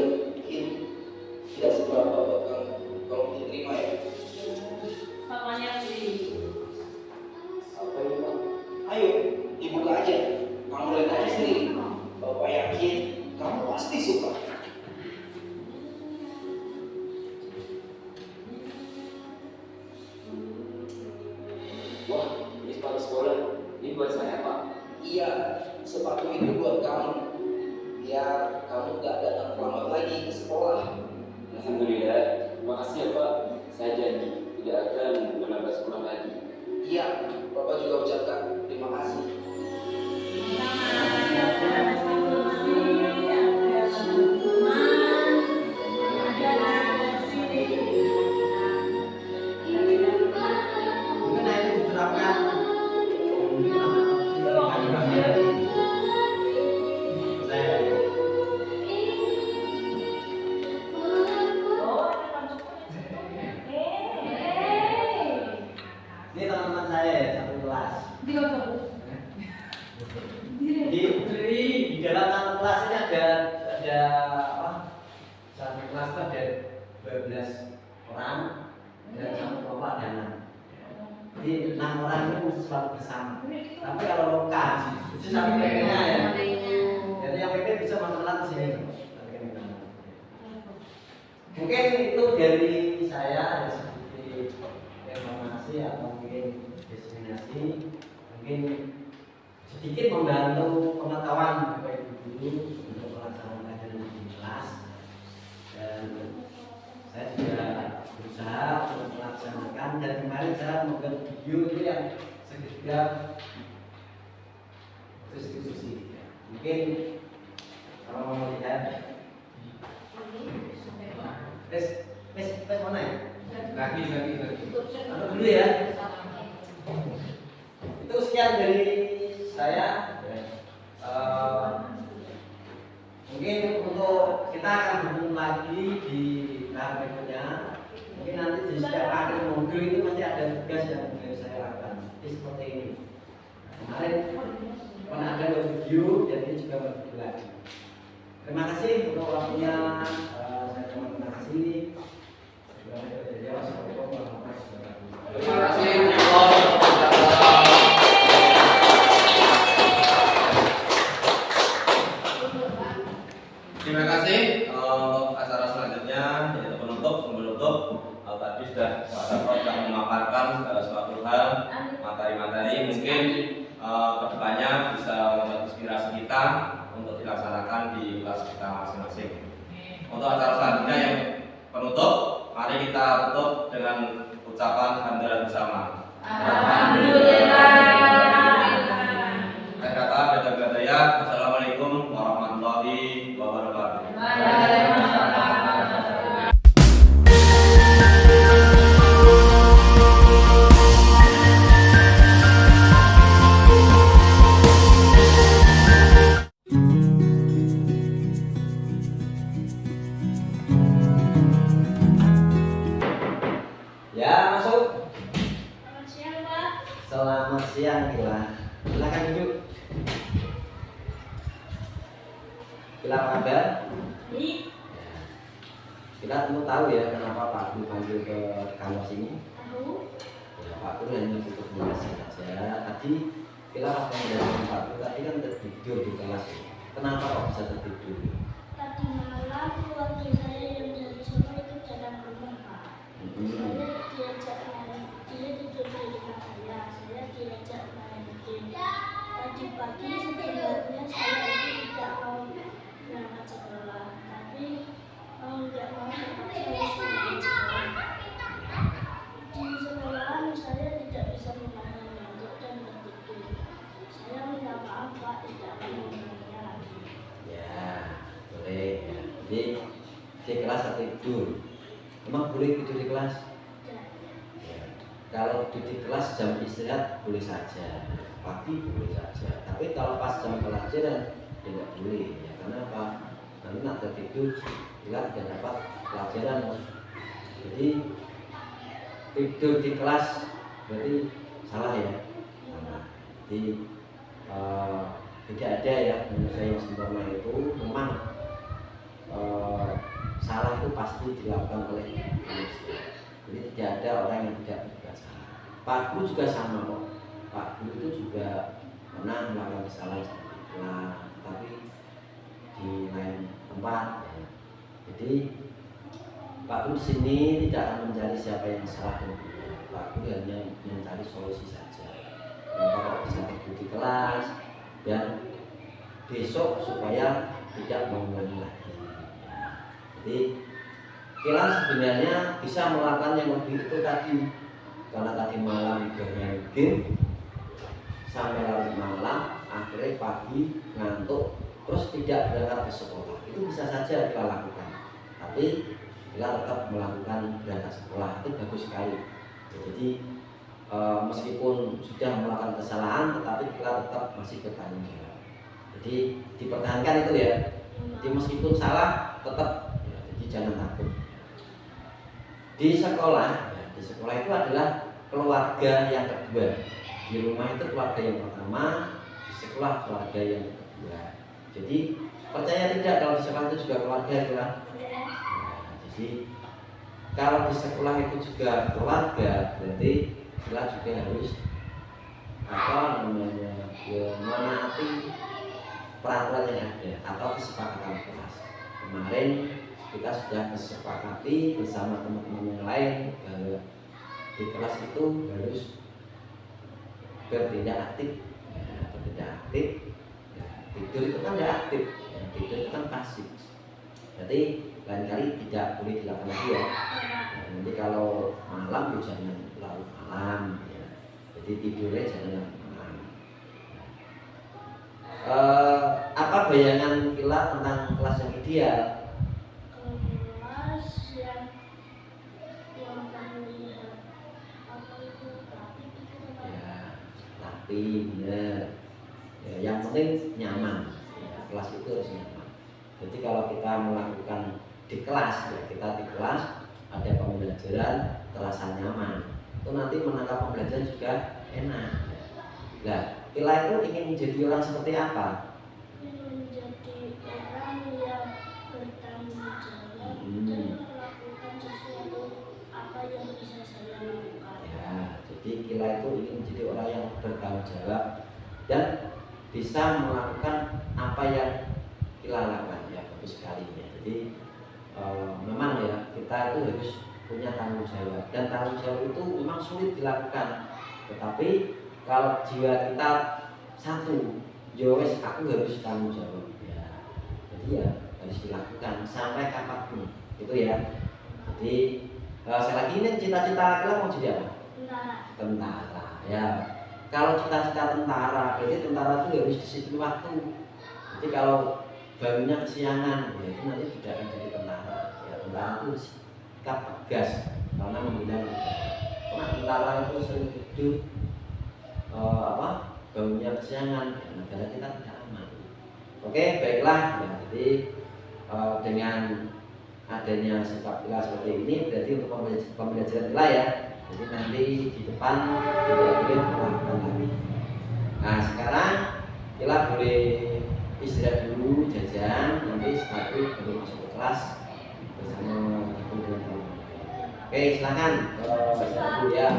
yakin tidak seberapa buat kamu. Tolong diterima ya. Papanya sih. Apa ini Pak? Ayo, dibuka aja. Kamu lihat aja sendiri. Bapak yakin kamu pasti suka. Wah, ini sepatu sekolah. Ini buat saya, Pak. Iya, sepatu itu buat kamu. Biar kamu gak datang terlambat lagi ke sekolah. Alhamdulillah. Terima kasih ya, Pak. Saya janji tidak akan menambah sekolah lagi. Iya, Bapak juga ucapkan terima kasih. Mungkin nah itu diterapkan. Ini teman-teman saya satu kelas. Di dalam satu kelas ini ada apa? Satu kelas itu ada 12 orang dan satu kelompok ada 6. Jadi 6 orang ini mesti selalu bersama. Tapi kalau lokal itu satu PP-nya ya. Jadi yang PP bisa mengelola ke sini. Mungkin itu dari saya ada sedikit informasi atau mungkin diseminasi, mungkin sedikit membantu pengetahuan Bapak Ibu guru untuk pelaksanaan kajian di kelas. Dan saya juga berusaha untuk melaksanakan, dan kemarin saya membuat video itu yang segera diskusi. Mungkin kalau mau lihat Tes mana ya? Lagi. Anu dulu ya. Itu sekian dari saya. Mungkin untuk kita akan bertemu lagi di tahap berikutnya. Mungkin nanti di setiap akhir modul itu masih ada tugas yang harus saya lakukan. Seperti ini. Kemarin pernah ada video, jadi juga berbeda lagi. Terima kasih untuk waktunya. Terima kasih. Terima kasih. Terima kasih. Untuk acara selanjutnya yaitu penutup tadi sudah Pak Sarko sudah memaparkan suatu hal materi-materi, mungkin kedepannya bisa membuat inspirasi kita untuk dilaksanakan di kelas kita masing-masing. Untuk acara selanjutnya yang penutup, mari kita tutup dengan ucapan hamdalah bersama. Alhamdulillah. Assalamualaikum warahmatullahi wabarakatuh. Ya, masuk. Selamat siang, Pak. Selamat siang, Gila. Silakan duduk. Gila, apa kabar? Kita tentu tahu ya kenapa Pak Guru panggil ke kantor sini. Ya, Pak Guru hanya untuk menjelaskan saja. Tadi kita pas menjelaskan Pak Guru tadi kan tertidur di kelas. Kenapa kok bisa tertidur? Tadi malam keluarga saya yang dari Solo itu jalan rumah Pak. Saya diajak main, dia tidur di rumah saya diajak main game. Tadi pagi sebenarnya saya itu tidak mau berangkat sekolah, tapi nggak mau terpaksa saya sekolah. Di sekolahan saya tidak bisa menahan ngantuk dan tertidur. Saya minta maaf Pak, tidak akan mengulangnya lagi. Ya, boleh. Ya. Jadi di kelas tertidur. Emang boleh tidur di kelas? Ya. Ya. Kalau tidur di kelas jam istirahat boleh saja, pagi boleh saja. Tapi kalau pas jam pelajaran tidak boleh. Ya, karena apa? Nanti nak tertidur, tidak dapat pelajaran. Jadi tidur di kelas berarti salah ya. Nah, jadi tidak ada ya menurut saya yang sempurna itu. Memang salah itu pasti dilakukan oleh manusia. Jadi tidak ada orang yang tidak berbuat salah. Pak Guru juga sama kok. Pak Guru itu juga pernah melakukan kesalahan seperti itulah, tapi di lain tempat. Jadi Pak Guru di sini tidak akan mencari siapa yang salah dan benar. Pak Guru hanya mencari solusi saja. Kalau bisa di kelas dan besok supaya tidak mengulangi lagi. Jadi kelas sebenarnya bisa melakukan yang lebih itu tadi, karena tadi malam bermain game sampai larut malam, akhirnya pagi ngantuk terus tidak berangkat ke sekolah, itu bisa saja kita lakukan. Tapi kita tetap melakukan berangkat sekolah, itu bagus sekali. Jadi meskipun sudah melakukan kesalahan, tetapi kita tetap masih bertanggung jawab. Jadi dipertahankan itu ya. Jadi meskipun salah tetap ya, jadi jangan takut. Di sekolah, ya, di sekolah itu adalah keluarga yang kedua. Di rumah itu keluarga yang pertama, di sekolah keluarga yang kedua. Jadi percaya tidak kalau di sekolah itu juga keluarga ya. Nah, jadi kalau di sekolah itu juga keluarga, berarti kita juga harus menaati peraturan yang ada atau kesepakatan kelas. Kemarin kita sudah kesepakati bersama teman-teman yang lain bahwa di kelas itu harus bertindak aktif. Bertindak aktif, ya, tidur itu kan tidak aktif, ya, tidur itu kan pasif. Jadi lain kali tidak boleh dilakukan lagi ya. Nanti kalau malam ya jangan larut malam, ya. Jadi tidurnya jangan larut malam. Apa bayangan Kila tentang kelas yang ideal? Kelas yang terlihat apa itu rapi gitu Pak. Ya, rapi, benar. Ya, yang penting nyaman. Ya, kelas itu harus nyaman. Jadi kalau kita melakukan di kelas, ya kita di kelas ada pembelajaran terasa nyaman. Itu nanti menangkap pembelajaran juga enak. Nah, Kila itu ingin menjadi orang seperti apa? Menjadi orang yang bertanggung jawab dan melakukan sesuatu apa yang bisa saya lakukan. Ya, jadi Kila itu ingin menjadi orang yang bertanggung jawab dan bisa melakukan apa yang Kila lakukan. Ya, bagus sekali ya. Jadi memang ya kita itu harus punya tanggung jawab, dan tanggung jawab itu memang sulit dilakukan. Tetapi kalau jiwa kita satu, Yowes aku harus tanggung jawab ya. Jadi ya harus dilakukan sampai kapanpun itu ya. Jadi sekali lagi ini cita-cita Kila mau jadi apa? Tentara ya. Kalau cita-cita tentara, berarti tentara itu harus disiplin waktu. Jadi kalau bangunnya kesiangan, ya itu nanti tidak akan jadi tentara. Ya, tentara itu sikap tegas karena membela negara. Karena tentara itu sering hidup bangunnya kesiangan, ya, negara kita tidak aman. Oke, baiklah. Ya, jadi dengan adanya sikap Kila seperti ini, berarti untuk pembelajaran Kila ya. Jadi nanti di depan tidak boleh melakukan lagi. Nah sekarang Kila boleh istirahat dulu, jajan, nanti setelah itu baru masuk ke kelas bersama ibu dan teman. Oke, silakan istirahat dulu ya.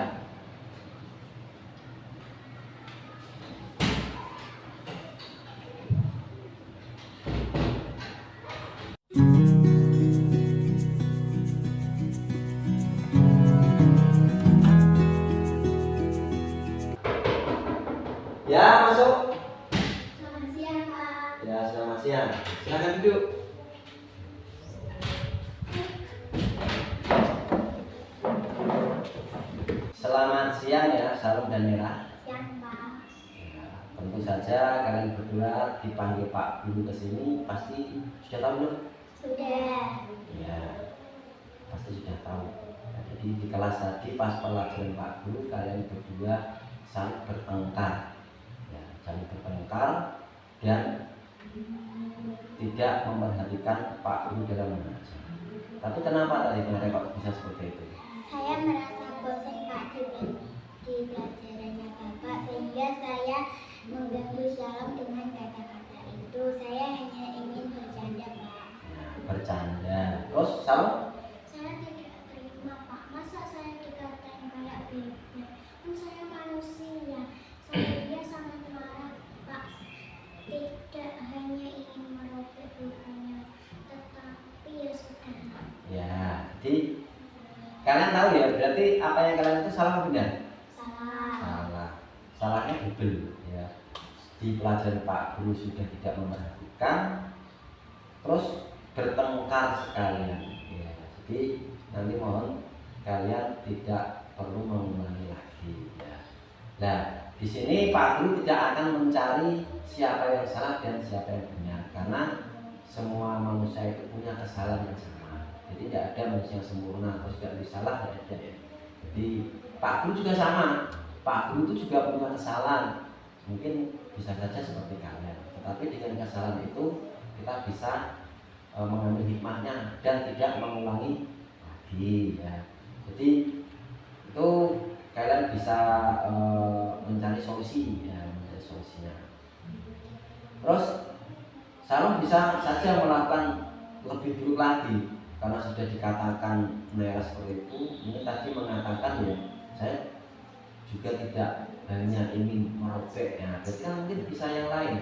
Ya, masuk. Selamat siang Pak. Ya, selamat siang. Silakan duduk. Selamat siang ya, Sarum dan Mira. Siang Pak. Ya, tentu saja kalian berdua dipanggil Pak Guru ke sini pasti sudah tahu belum? Sudah. Ya, pasti sudah tahu. Ya, jadi di kelas tadi pas pelajaran Pak Guru kalian berdua saling bertengkar. Saling bertengkar dan tidak memperhatikan Pak Guru dalam mengajar. Tapi kenapa tadi kemarin Pak bisa seperti itu? Saya merasa bosan Pak di pelajarannya Bapak, sehingga saya mengganggu Salam dengan kata-kata itu. Saya hanya ingin bercanda Pak. Nah, bercanda. Terus Salom? Saya tidak terima Pak, masa saya dikatain kayak bebek? Kan saya manusia, saya sangat marah Pak. Tidak hanya ingin merobek bukunya, tetapi ya sudah. Ya, jadi kalian tahu ya, berarti apa yang kalian itu salah atau benar? Salah. Salahnya double ya. Di pelajaran Pak Guru sudah tidak memperhatikan, terus bertengkar sekalian ya. Jadi nanti mohon kalian tidak perlu mengulangi lagi ya. Nah, di sini Pak Guru tidak akan mencari siapa yang salah dan siapa yang benar, karena semua manusia itu punya kesalahan yang sama. Jadi tidak ada manusia yang sempurna terus tidak disalah, tidak ada ya. Jadi Pak Guru juga sama. Pak Guru itu juga punya kesalahan, mungkin bisa saja seperti kalian, tetapi dengan kesalahan itu kita bisa mengambil hikmahnya dan tidak mengulangi lagi ya. Jadi itu kalian bisa mencari solusi ya, mencari solusinya. Terus Salom bisa saja melakukan lebih buruk lagi, karena sudah dikatakan Nera seperti itu. Ini tadi mengatakan ya, saya juga tidak hanya ingin merobek ya, berarti kan mungkin bisa yang lain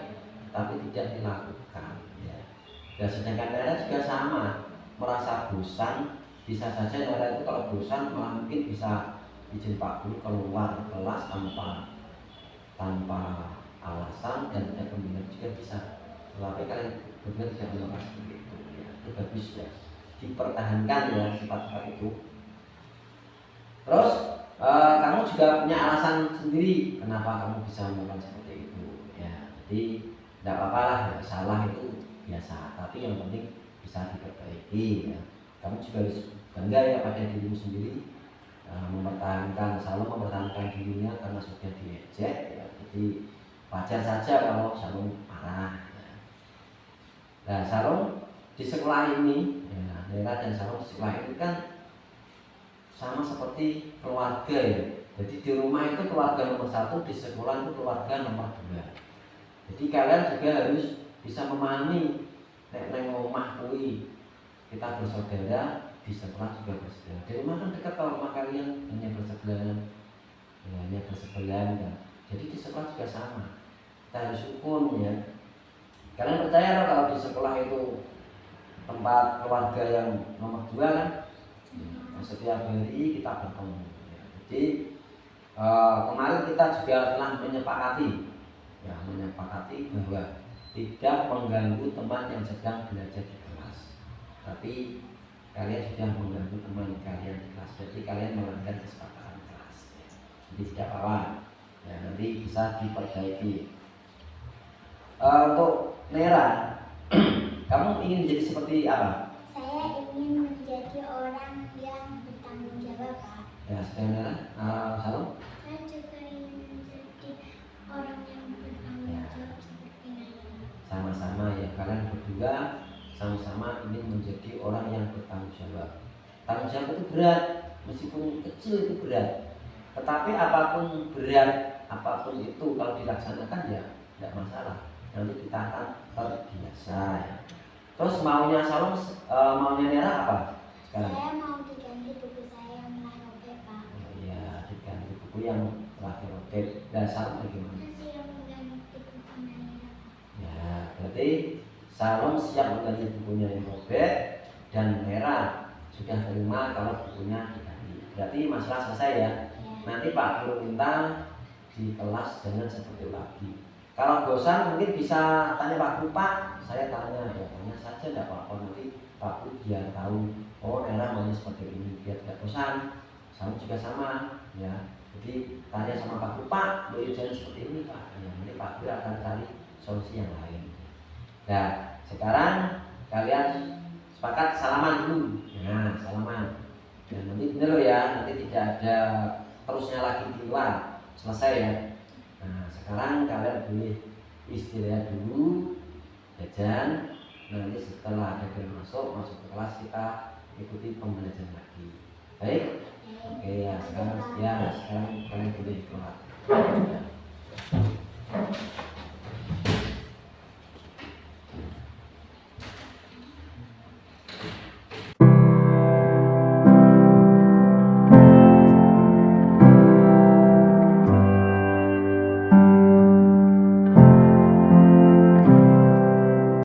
tapi tidak dilakukan ya. Dan sedangkan Nera juga sama, merasa bosan, bisa saja Nera itu kalau bosan malah mungkin bisa izin Pak Guru keluar kelas tanpa alasan dan tidak pembina juga bisa. Tetapi kalian berdua tidak melakukan seperti itu ya. Itu bagus ya, dipertahankan ya sifat-sifat itu. Terus kamu juga punya alasan sendiri kenapa kamu bisa melakukan seperti itu ya. Jadi tidak apa-apa lah ya, salah itu biasa, tapi yang penting bisa diperbaiki ya. Kamu juga harus bangga ya pada dirimu sendiri, selalu mempertahankan dirinya karena sudah diejek ya. Jadi wajar saja kalau Salom marah ya. Nah, Salom di sekolah ini ya, Nera dan Salom di sekolah ini kan sama seperti keluarga ya. Jadi di rumah itu keluarga nomor 1, di sekolah itu keluarga nomor 2. Jadi kalian juga harus bisa memahami nek omah kuwi kita bersaudara, di sekolah juga bersaudara. Di rumah kan dekat, kalau rumah kalian hanya bersebelahan ya, hanya bersebelahan kan. Jadi di sekolah juga sama, kita harus hukum ya. Kalian percaya kalau di sekolah itu tempat keluarga yang nomor 2 kan? Setiap hari kita bertemu ya. Jadi kemarin kita juga telah menyepakati bahwa tidak mengganggu teman yang sedang belajar di kelas, tapi kalian sudah mengganggu teman kalian di kelas, jadi kalian melanggar kesepakatan kelas ya. Jadi tidak apa-apa ya, nanti bisa diperbaiki. Untuk Nera, kamu ingin menjadi seperti apa? Saya ingin menjadi orang yang bertanggung jawab Pak. Ya, sedang Nera, Salom? Saya juga ingin menjadi orang yang bertanggung jawab seperti Nera. Sama-sama ya, kalian berdua sama-sama ingin menjadi orang yang bertanggung jawab. Tanggung jawab itu berat, meskipun kecil itu berat. Tetapi apapun berat, apapun itu kalau dilaksanakan ya tidak masalah. Nanti kita akan terbiasa ya. Terus maunya Salom, maunya Nera apa sekarang? Saya mau diganti buku saya yang telah robek Pak. Oh iya, diganti buku yang telah robek. Dan Salom bagaimana? Saya siap mengganti buku Nera. Ya, berarti Salom siap mengganti bukunya yang robek dan Nera sudah terima kalau bukunya diganti. Berarti masalah selesai ya. Nanti Pak Guru minta di kelas jangan seperti lagi. Kalau bosan mungkin bisa tanya Pak Guru, Pak, saya tanya ya, tanya saja tidak apa-apa, nanti Pak Guru biar tahu, oh Nera maunya seperti ini, biar tidak bosan. Salom juga sama ya. Jadi tanya sama Pak Guru, Pak, boleh jangan seperti ini Pak. Ya, nanti Pak Guru akan cari solusi yang lain. Nah, sekarang kalian sepakat salaman dulu. Nah, salaman. Dan nanti bener loh ya, nanti tidak ada terusnya lagi di luar. Selesai ya. Nah, sekarang kalian boleh istirahat dulu, jajan. Nanti setelah ada yang masuk ke kelas kita ikuti pembelajaran lagi. Baik? Oke ya, sekarang kalian boleh keluar.